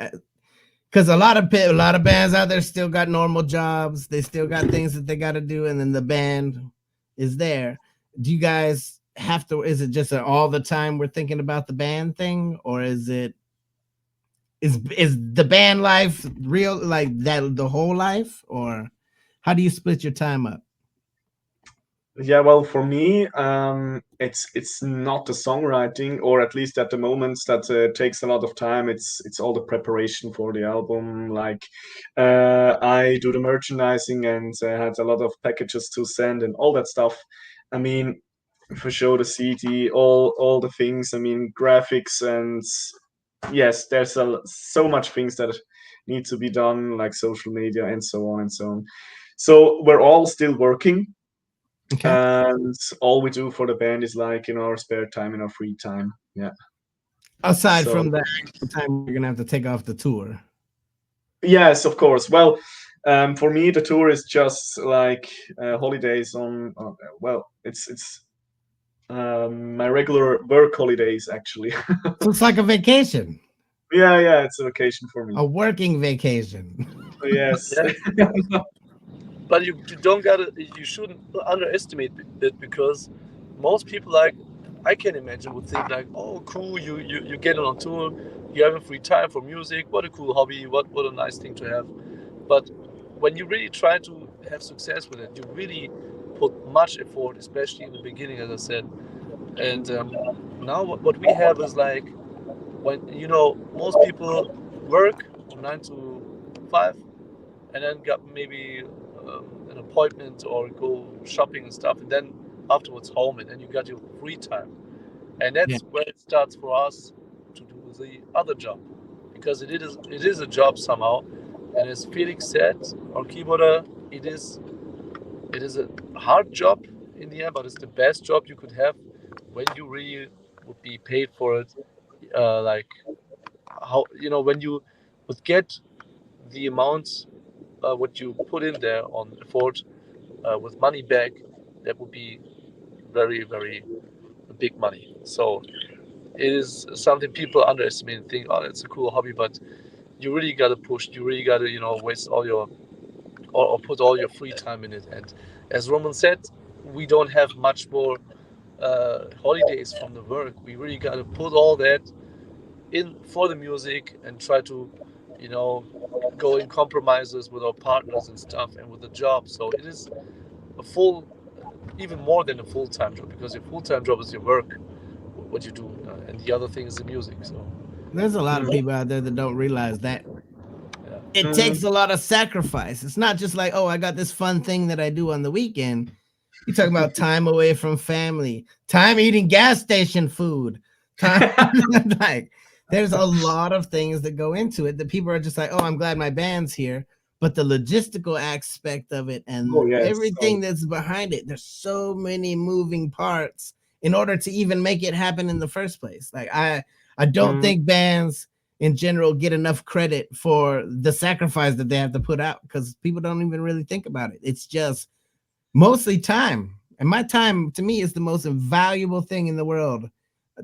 S1: because a lot of bands out there still got normal jobs. They still got things that they got to do, and then the band is there. Do you guys have to? Is it just all the time we're thinking about the band thing, or is the band life real like that the whole life, or how do you split your time up?
S2: Yeah, well, for me, it's not the songwriting, or at least at the moment that takes a lot of time. It's all the preparation for the album. Like, I do the merchandising and had a lot of packages to send and all that stuff. I mean, for sure, the CD, all the things. I mean, graphics and yes, there's so much things that need to be done, like social media and so on and so on. So we're all still working,
S1: Okay.
S2: and all we do for the band is like in our spare time, in our free time. Yeah.
S1: Aside
S2: So
S1: from the actual time you're gonna have to take off the tour.
S2: yes, of course. Well, for me, the tour is just like holidays on. Well, it's my regular work holidays actually.
S1: So it's like a vacation.
S2: Yeah, it's a vacation for me.
S1: A working vacation.
S2: Yes.
S3: Yeah. But you don't gotta, you shouldn't underestimate it, because most people, like, I can imagine, would think like, oh cool, you get on tour, you have a free time for music, what a cool hobby, what a nice thing to have. But when you really try to have success with it, you really put much effort, especially in the beginning, as I said. And now what we have is like, when, most people work from 9 to 5, and then got maybe an appointment or go shopping and stuff, and then afterwards home, and then you got your free time. And
S1: Yeah.
S3: that's where it starts for us to do the other job, because it is a job somehow. And as Felix said, our keyboarder, it is a hard job in the end, but it's the best job you could have when you really would be paid for it. Like, how, when you would get the amount, what you put in there on effort, with money back, that would be very, very big money. So it is something people underestimate and think, oh, it's a cool hobby, but you really got to push. You really got to, waste all your, or put all your free time in it. And as Roman said, we don't have much more holidays from the work. We really got to put all that in for the music, and try to, you know, go in compromises with our partners and stuff, and with the job. So it is a full, even more than a full-time job, because your full-time job is your work, what you do, and the other thing is the music. So
S1: There's a lot of people out there that don't realize that
S3: yeah.
S1: it takes a lot of sacrifice. It's not just like, oh, I got this fun thing that I do on the weekend. You're talking about time away from family, time eating gas station food, time like there's a lot of things that go into it that people are just like, oh, I'm glad my band's here. But the logistical aspect of it and
S2: Oh yes.
S1: everything that's behind it, there's so many moving parts in order to even make it happen in the first place. Like I don't think bands in general get enough credit for the sacrifice that they have to put out, because people don't even really think about it. It's just mostly time. And my time, to me, is the most valuable thing in the world.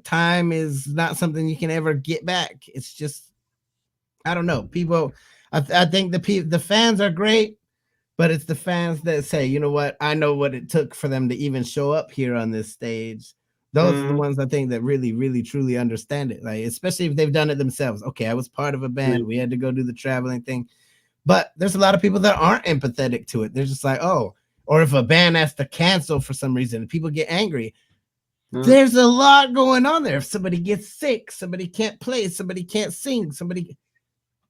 S1: Time is not something you can ever get back. It's just, I don't know. People, I think the fans are great, but it's the fans that say, you know what, I know what it took for them to even show up here on this stage. Those are the ones I think that really, really, truly understand it. Like, especially if they've done it themselves. Okay, I was part of a band. We had to go do the traveling thing. But there's a lot of people that aren't empathetic to it. They're just like, oh, or if a band has to cancel for some reason, people get angry. There's a lot going on there. If somebody gets sick, somebody can't play, somebody can't sing, somebody.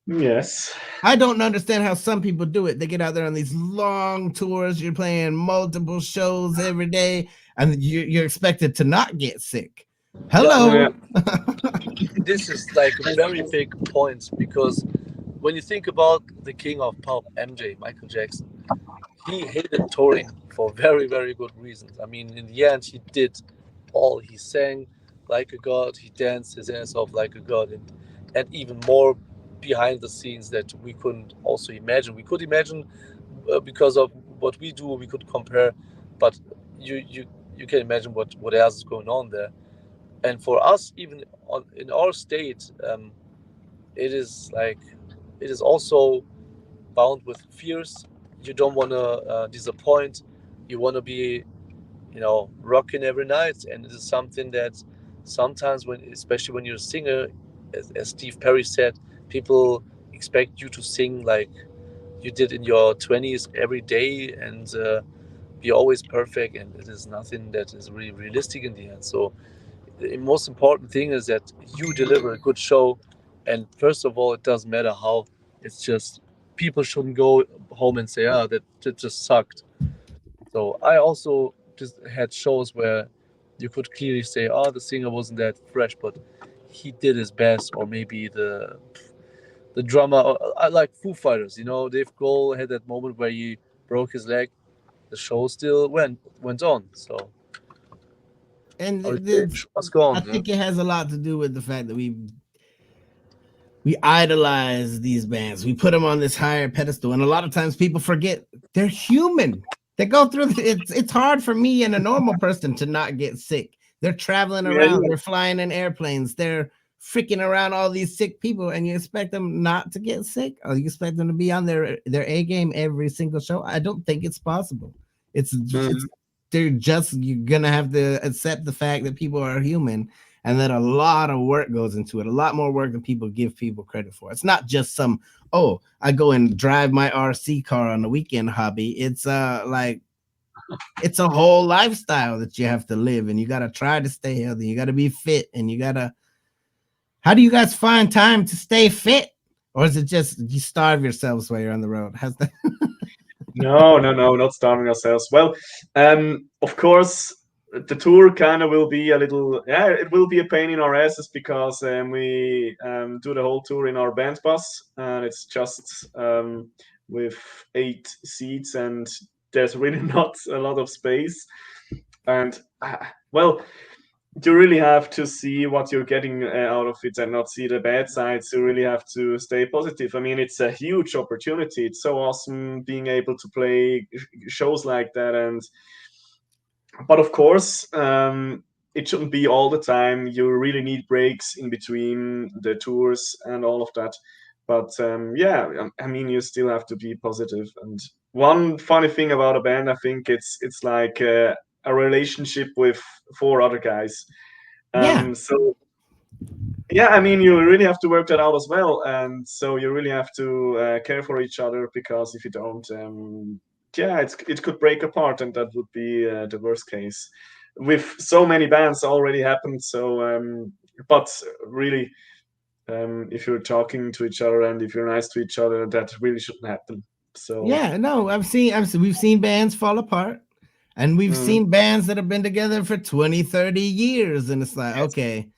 S2: Yes.
S1: I don't understand how some people do it. They get out there on these long tours. You're playing multiple shows every day, and you're expected to not get sick. Hello.
S3: This is like a very big point, because when you think about the king of pop, MJ, Michael Jackson, he hated touring for very, very good reasons. I mean, in the end, he did all. He sang like a god, he danced his ass off like a god, and even more behind the scenes that we couldn't also imagine. We could imagine, because of what we do, we could compare, but you can imagine what else is going on there. And for us, even in our state, it is like, it is also bound with fears. You don't want to disappoint. You want to be, rocking every night, and it is something that sometimes, when, especially when you're a singer, as Steve Perry said, people expect you to sing like you did in your 20s every day, and be always perfect, and it is nothing that is really realistic in the end. So the most important thing is that you deliver a good show, and first of all, it doesn't matter how. It's just, people shouldn't go home and say, "Ah, that just sucked." So I also just had shows where you could clearly say, "Oh, the singer wasn't that fresh, but he did his best," or maybe the drummer. I like Foo Fighters. Dave Grohl had that moment where he broke his leg. The show still went on. So
S1: And
S3: the show must go on.
S1: I think it has a lot to do with the fact that we idolize these bands. We put them on this higher pedestal, and a lot of times people forget they're human. They go through it's hard for me and a normal person to not get sick. They're traveling around, they're flying in airplanes, they're freaking around all these sick people, and you expect them not to get sick, or you expect them to be on their A game every single show. I don't think it's possible. It's they're just, you're gonna have to accept the fact that people are human, and that a lot of work goes into it, a lot more work than people give people credit for. It's not just some, oh, I go and drive my RC car on the weekend hobby. It's like, it's a whole lifestyle that you have to live, and you got to try to stay healthy. You got to be fit, and you got to, how do you guys find time to stay fit? Or is it just you starve yourselves while you're on the road? How's that?
S2: No, not starving ourselves. Well, of course, the tour kind of will be a little, yeah, it will be a pain in our asses because we do the whole tour in our band bus, and it's just with 8 seats, and there's really not a lot of space. And well, you really have to see what you're getting out of it and not see the bad sides. You really have to stay positive. I mean, it's a huge opportunity. It's so awesome being able to play shows like that. But of course, it shouldn't be all the time. You really need breaks in between the tours and all of that. But yeah, I mean, you still have to be positive. And one funny thing about a band, I think it's like a relationship with 4 other guys.
S1: Yeah.
S2: So yeah, I mean, you really have to work that out as well, and so you really have to care for each other, because if you don't, yeah, it could break apart, and that would be the worst case. With so many bands already happened, so but really, if you're talking to each other and if you're nice to each other, that really shouldn't happen. So
S1: Yeah, no, we've seen bands fall apart, and we've seen bands that have been together for 20, 30 years, and it's like,
S2: yes.
S1: okay.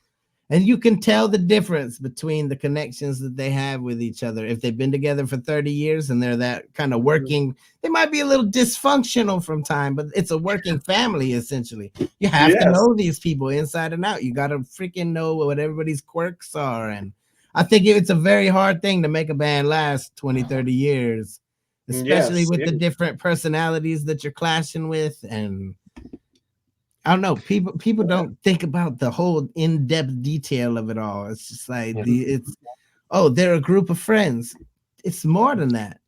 S1: And you can tell the difference between the connections that they have with each other. If they've been together for 30 years and they're that kind of working, they might be a little dysfunctional from time, but it's a working family, essentially. You have to
S2: Yes.
S1: know these people inside and out. You got to freaking know what everybody's quirks are. And I think it's a very hard thing to make a band last 20, 30 years, especially
S2: Yes,
S1: with the
S2: yes.
S1: different personalities that you're clashing with. And I don't know. People don't think about the whole in-depth detail of it all. It's just like they're a group of friends. It's more than that.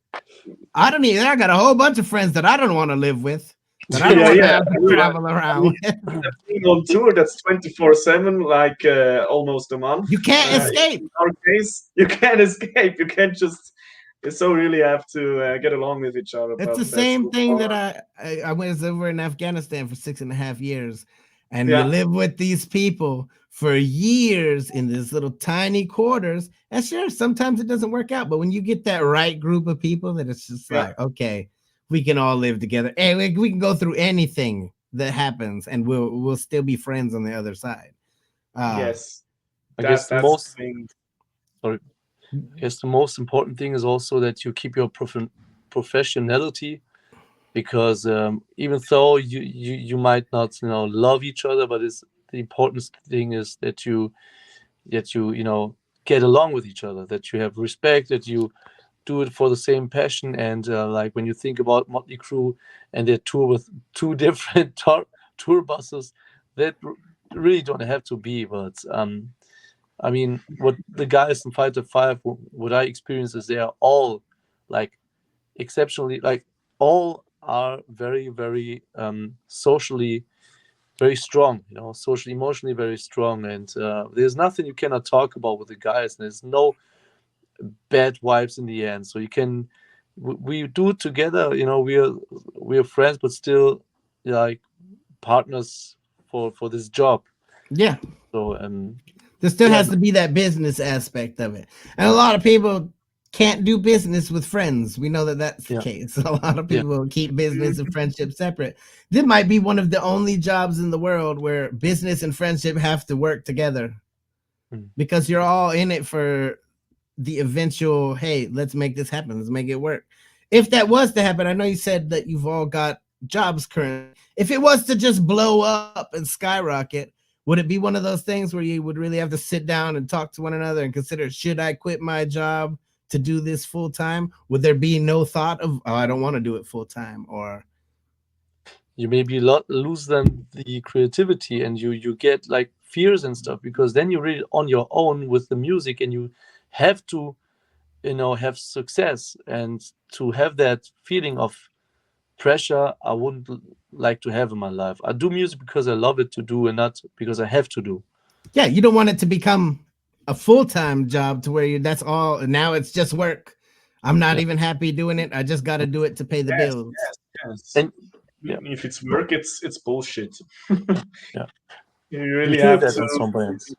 S1: I got a whole bunch of friends that I don't want to live with, that I don't want to have to travel around.
S2: Being on tour, that's 24/7, like almost a month.
S1: You can't escape.
S2: In our case, you can't escape. You can't just. You so really have to get along with each other.
S1: It's the same thing that I was over in Afghanistan for 6.5 years, and you live with these people for years in this little tiny quarters. And sure, sometimes it doesn't work out, but when you get that right group of people, that it's just like, okay, we can all live together, and we can go through anything that happens, and we'll still be friends on the other side.
S2: Yes,
S3: I guess the most.
S2: thing.
S3: Sorry. I guess the most important thing is also that you keep your professionality, because even though you might not love each other, but the important thing is that you get along with each other, that you have respect, that you do it for the same passion. And like when you think about Motley Crue and their tour with 2 different tour buses, that really don't have to be. But I mean, what the guys in Fighter 5, what I experience is they are all like exceptionally, like all are very, very socially very strong, socially, emotionally very strong. And there's nothing you cannot talk about with the guys. And there's no bad vibes in the end. So we do it together, we're friends, but still like partners for this job.
S1: Yeah.
S3: So
S1: there still has to be that business aspect of it. And a lot of people can't do business with friends. We know that that's the case. A lot of people keep business and friendship separate. This might be one of the only jobs in the world where business and friendship have to work together, because you're all in it for the eventual, hey, let's make this happen. Let's make it work. If that was to happen, I know you said that you've all got jobs currently. If it was to just blow up and skyrocket, would it be one of those things where you would really have to sit down and talk to one another and consider, should I quit my job to do this full time? Would there be no thought of, I don't want to do it full time? Or
S3: you maybe lose then the creativity, and you get like fears and stuff, because then you're really on your own with the music, and you have to, have success, and to have that feeling of pressure I wouldn't like to have in my life. I do music because I love it to do, and not because I have to do.
S1: Yeah, you don't want it to become a full-time job to where that's all. Now it's just work. I'm not even happy doing it. I just got to do it to pay the bills.
S2: Yes.
S3: And
S2: if it's work, it's bullshit.
S3: Yeah.
S2: You really
S3: hear
S2: have
S3: that
S2: to.
S3: on some bands.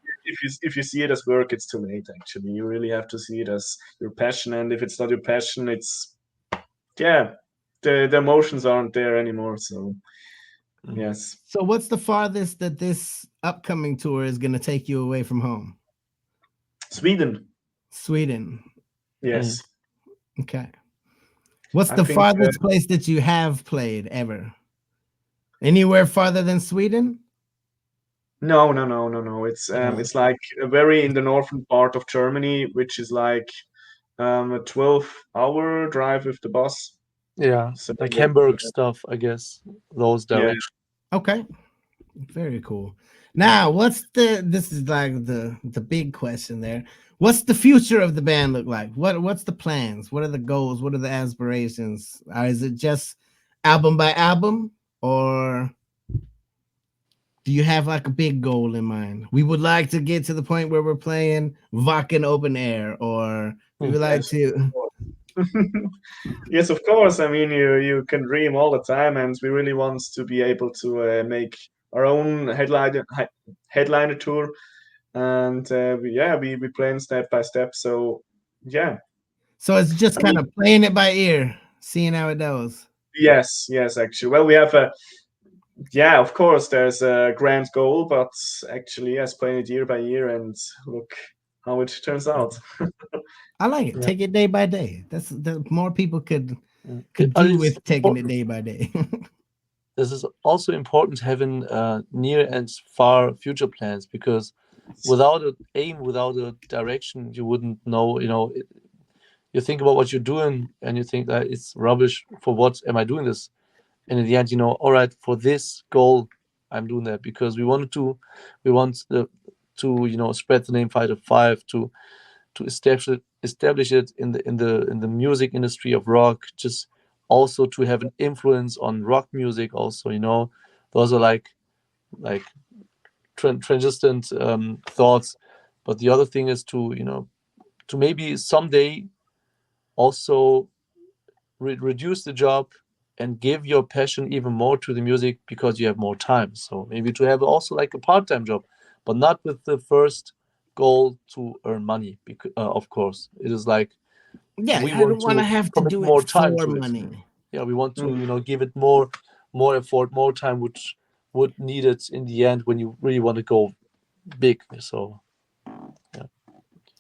S2: If you see it as work, it's too late. Actually, you really have to see it as your passion. And if it's not your passion, it's the emotions aren't there anymore. So yes.
S1: So what's the farthest that this upcoming tour is going to take you away from home?
S2: Sweden.
S1: Sweden.
S2: Yes.
S1: Okay. What's
S2: I
S1: the
S2: think,
S1: farthest place that you have played ever? Anywhere farther than Sweden?
S2: No. It's like very in the northern part of Germany, which is like a 12-hour drive with the bus.
S3: Yeah,
S2: So,
S3: like Hamburg stuff, I guess. Those directions.
S1: Okay. Very cool. Now, this is like the big question there. What's the future of the band look like? What's the plans? What are the goals? What are the aspirations? Is it just album by album, or do you have like a big goal in mind? We would like to get to the point where we're playing Wacken open air, or we would like to.
S2: Yes, of course. I mean, you can dream all the time, and we really want to be able to make our own headliner tour, and we plan step by step. So yeah.
S1: So it's just kind of playing it by ear, seeing how it goes.
S2: Yes, actually. Well, we have of course, there's a grand goal, but actually, yes, playing it year by year and look how it turns out.
S1: I like it. Take it day by day. That's more people could
S3: It
S1: do
S3: is
S1: with taking it
S3: important.
S1: day by day.
S3: This is also important, having near and far future plans, because without an aim, without a direction, you wouldn't know. You think about what you're doing, and you think that it's rubbish. For what am I doing this? And in the end, all right, for this goal, I'm doing that because we want to spread the name Fighter 5, to establish it in the music industry of rock, just also to have an influence on rock music. Also, those are like transistent thoughts. But the other thing is to maybe someday also reduce the job and give your passion even more to the music, because you have more time. So maybe to have also like a part-time job, but not with the first goal to earn money, because of course it is like
S1: Yeah,
S3: we
S1: I
S3: want
S1: don't want to
S3: to
S1: have to
S3: commit
S1: do
S3: more
S1: it
S3: time
S1: for
S3: to it.
S1: money.
S3: Yeah, we want to give it more effort, more time, which would need it in the end when you really want to go big. So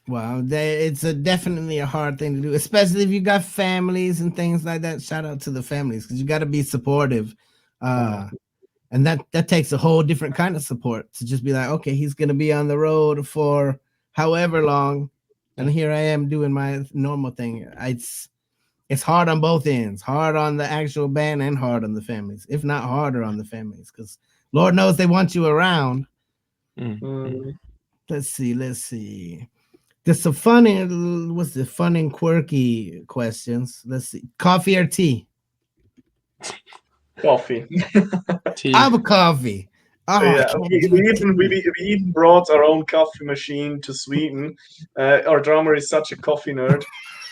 S1: Wow, it's definitely a hard thing to do, especially if you got families and things like that. Shout out to the families, because you got to be supportive, and that takes a whole different kind of support to just be like, okay, he's gonna be on the road for however long, and here I am doing my normal thing. It's hard on both ends, hard on the actual band and hard on the families, if not harder on the families, because Lord knows they want you around. Let's see. There's some fun and quirky questions. Let's see. Coffee or tea?
S2: Coffee.
S3: tea.
S1: I'm a coffee. Oh,
S2: Yeah, we even brought our own coffee machine to Sweden. Our drummer is such a coffee nerd.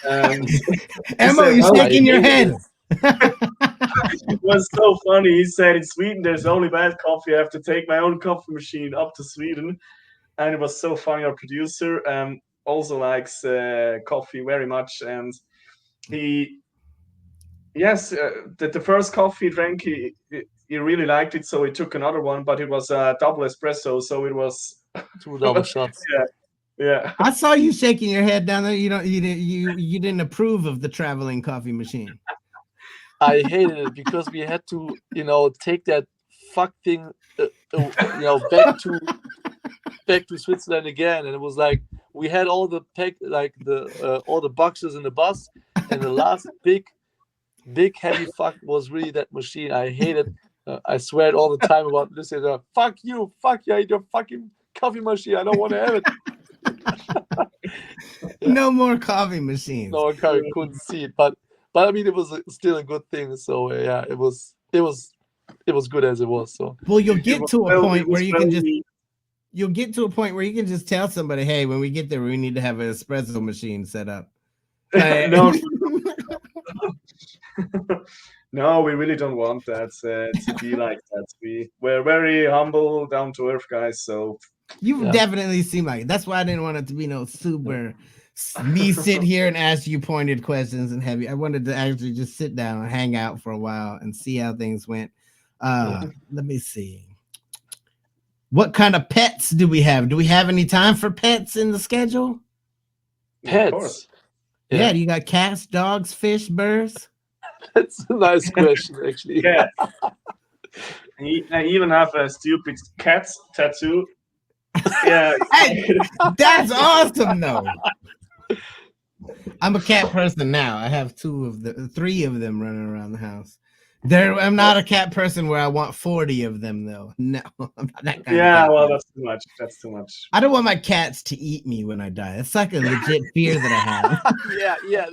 S2: And
S1: Emmo, you're shaking your head.
S2: It was so funny. He said in Sweden there's only bad coffee. I have to take my own coffee machine up to Sweden. And it was so funny. Our producer also likes coffee very much. And the first coffee he drank, he really liked it. So he took another one, but it was a double espresso. So it was
S3: 2 double shots.
S2: Yeah.
S1: I saw you shaking your head down there. You didn't approve of the traveling coffee machine.
S3: I hated it because we had to, take that fuck thing, back to Switzerland again, and it was like we had all the all the boxes in the bus, and the last big heavy fuck was really that machine. I hated. I swear it all the time about this. Fuck you, I hate your fucking coffee machine. I don't want to have it.
S1: No more coffee machines.
S3: No, I couldn't see it, but I mean, it was still a good thing. So yeah, it was good as it was. So
S1: well, you'll get to a point where you can just
S2: very-
S1: you'll get to a point where you can just tell somebody, hey, when we get there, we need to have an espresso machine set up.
S2: No. No, we really don't want that to be like that. We're very humble, down to earth guys. So
S1: You definitely seem like it. That's why I didn't want it to be no super me sit here and ask you pointed questions and have you. I wanted to actually just sit down and hang out for a while and see how things went. Let me see. What kind of pets do we have? Do we have any time for pets in the schedule?
S3: Pets.
S2: Of course.
S1: Yeah, you got cats, dogs, fish, birds.
S3: That's a nice question, actually.
S2: Yeah. I even have a stupid cat tattoo. Yeah.
S1: Hey, that's awesome, though. I'm a cat person now. I have 3 of them running around the house. I'm not a cat person where I want 40 of them, though. No, I'm not that kind of cat
S2: Well,
S1: person.
S2: that's too much. That's too much.
S1: I don't want my cats to eat me when I die. It's like a legit fear that I have.
S3: Yeah.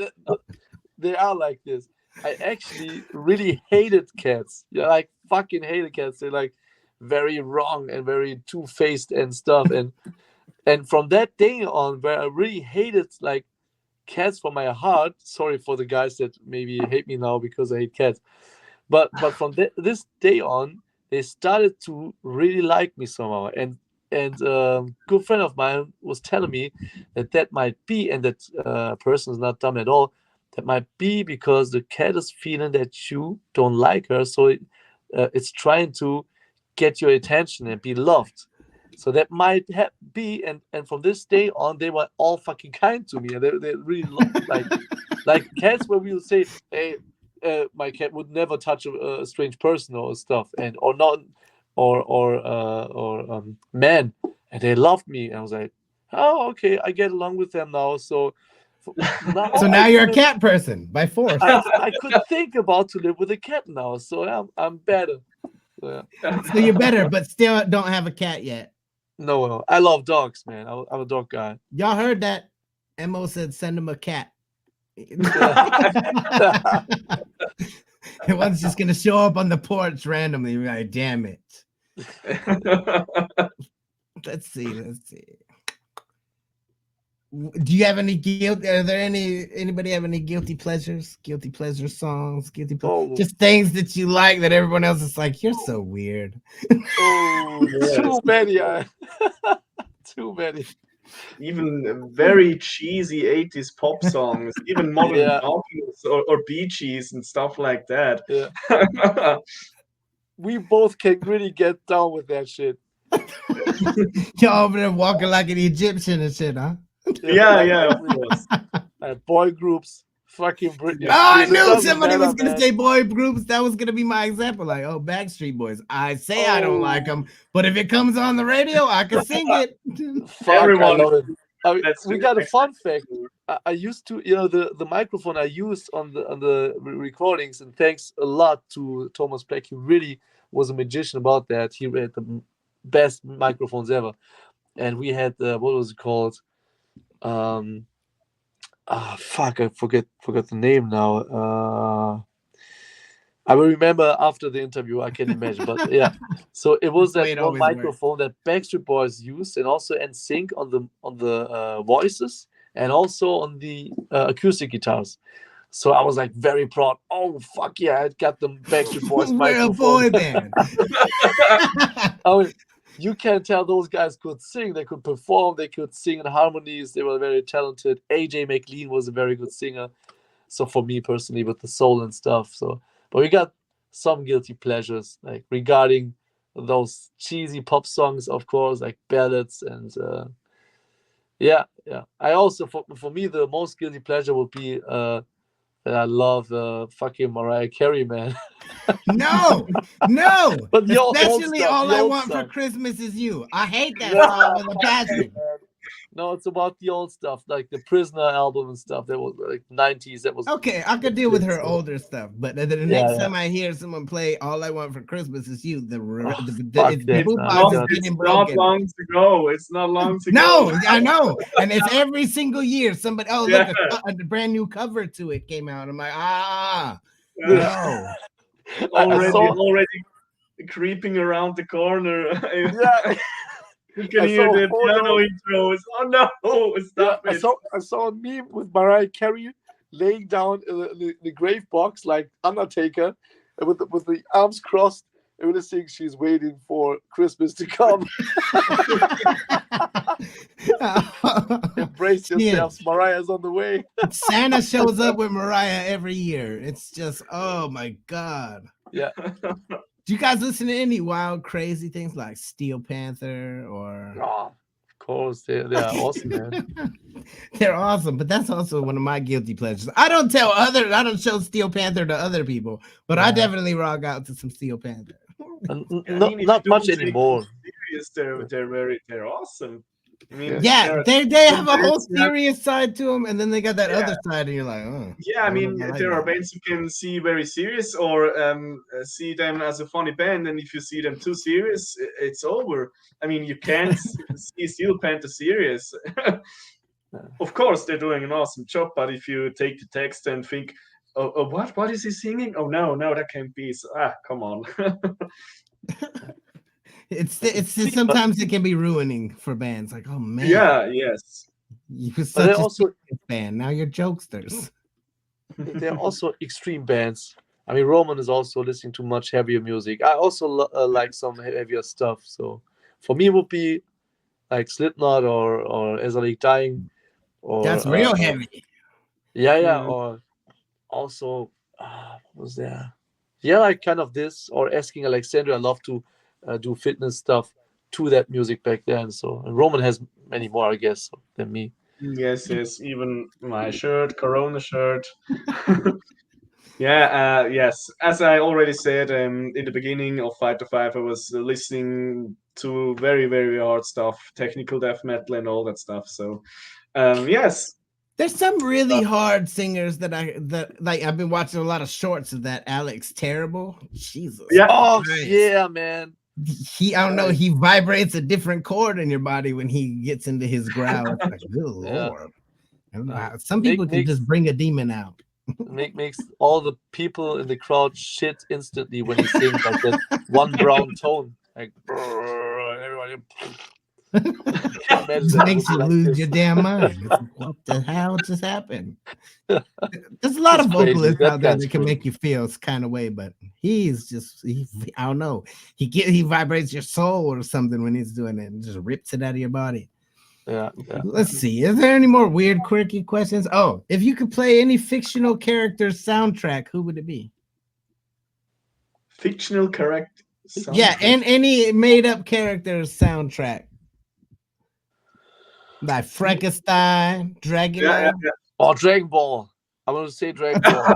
S3: They are like this. I actually really hated cats. Yeah, like fucking hated cats. They're like very wrong and very two-faced and stuff. And from that day on, where I really hated like cats from my heart. Sorry for the guys that maybe hate me now because I hate cats. But from this day on, they started to really like me somehow. And a good friend of mine was telling me that might be, and that person is not dumb at all, that might be because the cat is feeling that you don't like her. So it's trying to get your attention and be loved. So that might be, and from this day on, they were all fucking kind to me. And they really like cats where we would say, hey, my cat would never touch a strange person or stuff, or man, and they loved me. And I was like, oh, okay, I get along with them now. So
S1: now you're a cat person by force.
S3: I could think about to live with a cat now, so I'm better. So
S1: you're better, but still don't have a cat yet.
S3: No, I love dogs, man. I'm a dog guy.
S1: Y'all heard that? Emmo said send him a cat. One's just gonna show up on the porch randomly. You're like, damn it. Let's see. Do you have any guilt? Are there anybody have any guilty pleasures? Guilty pleasure songs? Just things that you like that everyone else is like, you're so weird.
S3: Too many. Too many.
S2: Even very cheesy 80s pop songs, even modern songs or Bee Gees and stuff like that.
S3: Yeah. We both can really get down with that shit.
S1: You're over there walking like an Egyptian and shit, huh?
S2: Yeah, of course.
S3: Boy groups, fucking Britney.
S1: Oh, I knew somebody was gonna say boy groups. That was gonna be my example. Like, Backstreet Boys. I say I don't like them, but if it comes on the radio, I can sing it.
S2: Everyone.
S3: I love it. We got a fun fact. I used to, the microphone I used on the recordings, and thanks a lot to Thomas Black. He really was a magician about that. He had the best microphones ever, and we had what was it called? I forgot the name now. I will remember after the interview. I can imagine, but yeah. So it was that one microphone that Backstreet Boys used, and also NSYNC on the voices, and also on the acoustic guitars. So I was like very proud. Oh fuck yeah! I got the Backstreet Boys microphone.
S1: We're a boy band.
S3: You can tell those guys could sing. They could perform. They could sing in harmonies. They were very talented. AJ McLean was a very good singer. So for me personally, with the soul and stuff. So, but we got some guilty pleasures, like regarding those cheesy pop songs, of course, like ballads and yeah. I also, for me, the most guilty pleasure would be that I love fucking Mariah Carey, man.
S1: No.
S3: But
S1: especially all I want for Christmas is you. I hate that song with a passion.
S3: No, it's about the old stuff, like the Prisoner album and stuff. That was like 90s. That was
S1: Okay, I could deal with her
S3: so-
S1: older stuff, but the
S3: Yeah,
S1: next
S3: yeah.
S1: time I hear someone play "All I Want for Christmas Is You,"
S3: fuck
S1: it's
S3: that,
S1: boombox
S3: man.
S1: is
S3: God.
S2: It's
S1: getting
S2: not
S1: broken.
S2: long to go. It's not long to
S1: No,
S2: go.
S1: I know, and it's every single year. Somebody, oh
S2: Yeah.
S1: look, a brand new cover to it came out. I'm like,
S2: Yeah.
S1: no.
S2: already,
S3: saw-
S2: already creeping around the corner.
S3: Yeah.
S2: You can
S3: I
S2: hear
S3: saw a
S2: the
S3: photo.
S2: piano intros. Oh no! Stop
S3: I
S2: it!
S3: saw a meme with Mariah Carey laying down in the grave box like Undertaker, with the arms crossed, and with the thing she's waiting for Christmas to come. Embrace yourselves, Mariah's on the way.
S1: Santa shows up with Mariah every year. It's just, oh my god.
S3: Yeah.
S1: Do you guys listen to any wild, crazy things like Steel Panther or?
S3: Oh, of course, they are awesome, man.
S1: They're awesome, but that's also one of my guilty pleasures. I don't show Steel Panther to other people, but I definitely rock out to some Steel Panther.
S3: Not much anymore.
S2: Serious, they're awesome. I mean,
S1: Yeah, they have a whole
S2: yeah.
S1: serious side to them, and then they got that other side, and you're like, oh.
S2: Yeah, I mean, there are bands you can see very serious or see them as a funny band, and if you see them too serious, it's over. I mean, you can't see Steel Panther serious. Of course, they're doing an awesome job, but if you take the text and think, oh what is he singing? Oh no, that can't be. So, come on.
S1: It's sometimes it can be ruining for bands. Like, oh man,
S2: yeah, yes.
S1: You're such a serious band. Now you're jokesters.
S3: They're also extreme bands. I mean, Roman is also listening to much heavier music. I also like some heavier stuff. So for me, it would be like Slipknot or As I Like Dying. Or,
S1: that's real heavy.
S3: Yeah, yeah. Or also, what was there? Yeah, like kind of this. Or Asking Alexandria. I love to do fitness stuff to that music back then. So and Roman has many more, I guess, than me.
S2: Yes. Even my shirt, Corona shirt. Yeah, yes. As I already said in the beginning of 5 to 5, I was listening to very, very hard stuff, technical death metal and all that stuff. So, yes.
S1: There's some really hard singers that I've been watching a lot of shorts of that. Alex Terrible. Jesus.
S2: Yeah.
S3: Oh,
S1: Christ.
S3: yeah, man.
S1: I don't know. He vibrates a different chord in your body when he gets into his growl. It's like, good Lord. I don't know how. Some people can just bring a demon out.
S3: Makes all the people in the crowd shit instantly when he sings like that one brown tone. Like, everybody.
S1: It makes you lose your damn mind. It's like, what the hell just happened? There's a lot of vocalists out there that can make you feel kind of way, but he's just, I don't know. He vibrates your soul or something when he's doing it and just rips it out of your body.
S3: Yeah.
S1: Let's see. Is there any more weird, quirky questions? Oh, if you could play any fictional character's soundtrack, who would it be?
S2: Fictional character?
S1: Yeah, and any made-up character's soundtrack. Like Frankenstein, Dragon.
S2: Yeah.
S3: Oh, Dragon Ball. I want to say Dragon Ball.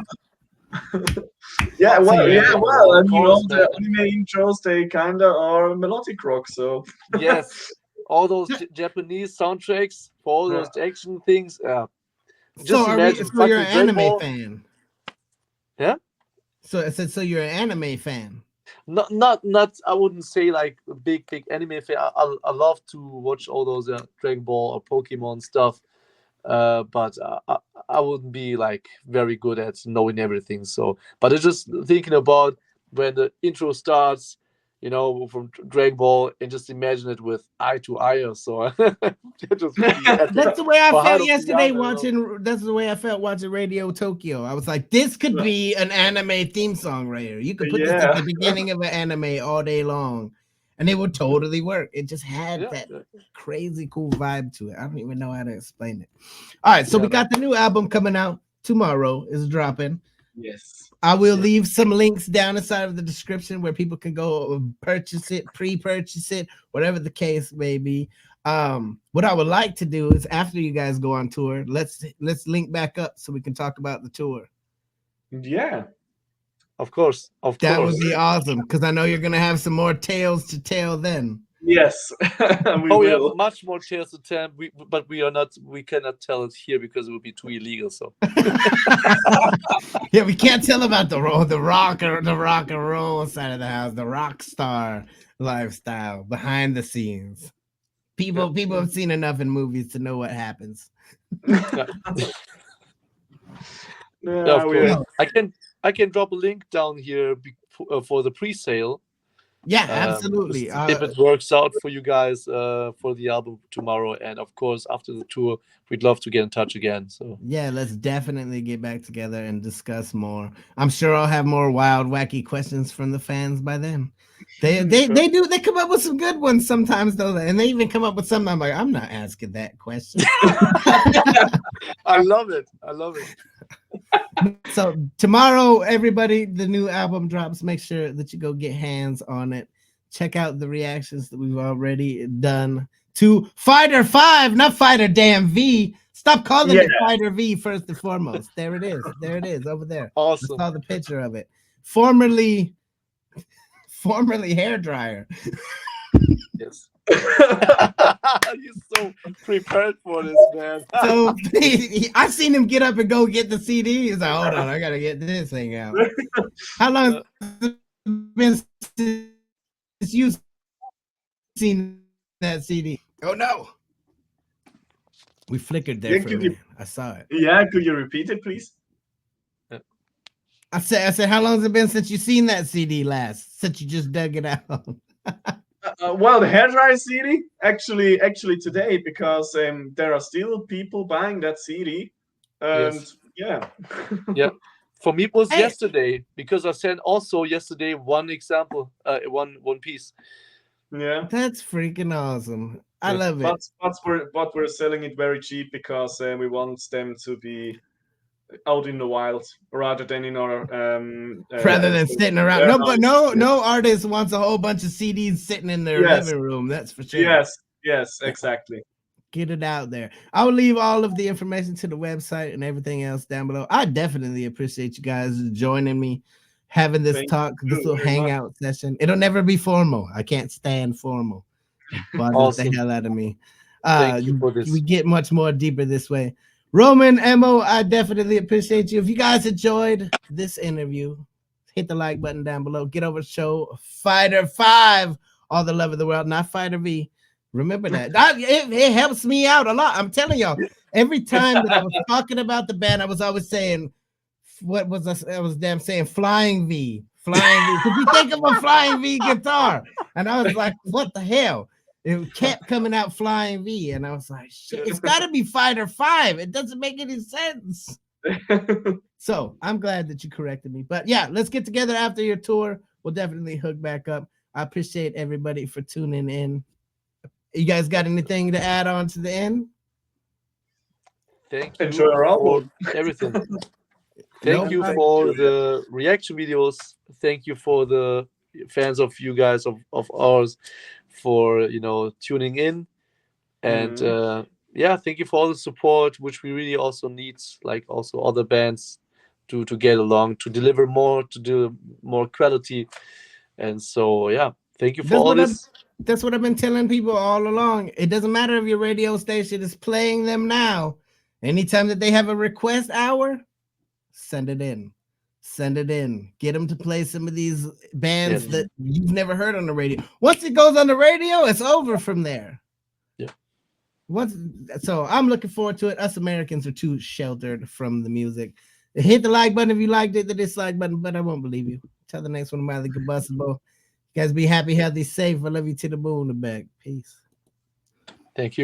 S2: Well, I mean, all the
S3: man.
S2: anime intros, they kind of are melodic rock, so.
S3: Yes. All those Japanese soundtracks for all those action things. Just imagine.
S1: So you're an anime
S3: Ball.
S1: fan?
S3: Yeah.
S1: So you're an anime fan?
S3: Not. I wouldn't say like a big anime fan. I love to watch all those Dragon Ball or Pokemon stuff. But I wouldn't be like very good at knowing everything. So, but it's just thinking about when the intro starts, from Dragon Ball, and just imagine it with eye to eye or so.
S1: That's the way I felt yesterday watching. That's the way I felt watching Radio Tokyo. I was like, this could be an anime theme song right here. You could put this at the beginning of an anime all day long, and it would totally work. It just had that crazy cool vibe to it. I don't even know how to explain it. All right, so we got the new album coming out tomorrow. Is dropping.
S2: Yes.
S1: I will leave some links down inside of the description where people can go purchase it, pre-purchase it, whatever the case may be. What I would like to do is after you guys go on tour, let's link back up so we can talk about the tour.
S2: Yeah.
S3: Of course.
S1: That would be awesome because I know you're gonna have some more tales to tell then.
S2: Yes, we
S3: We have
S2: will.
S3: much more tales to tell, but we cannot tell it here because it would be too illegal. So
S1: Yeah, we can't tell about the rock and roll side of the house, the rock star lifestyle behind the scenes. People have seen enough in movies to know what happens.
S3: yeah, of
S2: We
S3: course,
S2: are.
S3: I can drop a link down here for the pre-sale.
S1: Yeah, absolutely.
S3: If it works out for you guys for the album tomorrow, and of course after the tour, we'd love to get in touch again. So
S1: Yeah, let's definitely get back together and discuss more. I'm sure I'll have more wild, wacky questions from the fans by then. They come up with some good ones sometimes though, and they even come up with something I'm like, I'm not asking that question.
S3: I love it.
S1: So tomorrow, everybody, the new album drops. Make sure that you go get hands on it. Check out the reactions that we've already done to Fighter 5, not Fighter damn V. Stop calling it Fighter V first and foremost. There it is over there.
S3: Awesome.
S1: I saw the picture of it. Formerly hair dryer.
S3: Yes. You're so prepared for this, man.
S1: So I've seen him get up and go get the CD. He's like, hold on, I gotta get this thing out. How long has it been since you've seen that CD? Oh no. We flickered there for a minute. I saw it.
S2: Yeah, could you repeat it, please?
S1: I said, how long has it been since you seen that CD last? Since you just dug it out?
S2: Well, the hairdryer CD actually today, because there are still people buying that CD, and
S3: yeah. For me, it was yesterday, because I sent also yesterday one example, one piece.
S2: Yeah,
S1: that's freaking awesome. I love it.
S2: But we're selling it very cheap because we want them to be out in the wild rather than in our
S1: rather than sitting around. No artist wants a whole bunch of CDs sitting in their living room. That's for sure.
S2: Yes, exactly.
S1: Get it out there. I'll leave all of the information to the website and everything else down below. I definitely appreciate you guys joining me, having this this little hangout session. It'll never be formal. I can't stand formal. It bothers the hell out of me.
S3: Thank you for this.
S1: We get much more deeper this way. Roman, Emmo, I definitely appreciate you. If you guys enjoyed this interview, hit the like button down below. Get over to show Fighter 5 all the love of the world, not Fighter V. Remember that. It helps me out a lot. I'm telling y'all, every time that I was talking about the band, I was always saying, I was saying Flying V. Because you think of a Flying V guitar. And I was like, what the hell? It kept coming out Flying V, and I was like, shit, it's got to be Fighter 5. It doesn't make any sense. So I'm glad that you corrected me. But yeah, let's get together after your tour. We'll definitely hook back up. I appreciate everybody for tuning in. You guys got anything to add on to the end?
S3: Thank you.
S2: Enjoy our album.
S3: For everything. Thank you for the reaction videos. Thank you for the fans of you guys, of ours, for tuning in, and thank you for all the support, which we really also need, like also other bands, to get along, to deliver more, to do more quality. And so thank you for all this.
S1: That's what I've been telling people all along. It doesn't matter if your radio station is playing them now. Anytime that they have a request hour, send it in. Get them to play some of these bands that you've never heard on the radio. Once it goes on the radio, it's over from there. So I'm looking forward to it. Us Americans are too sheltered from the music. Hit the like button if you liked it, the dislike button, but I won't believe you. Till the next one, Mildly Combustible. You guys be happy, healthy, safe. I love you to the moon and back. Peace.
S3: Thank you.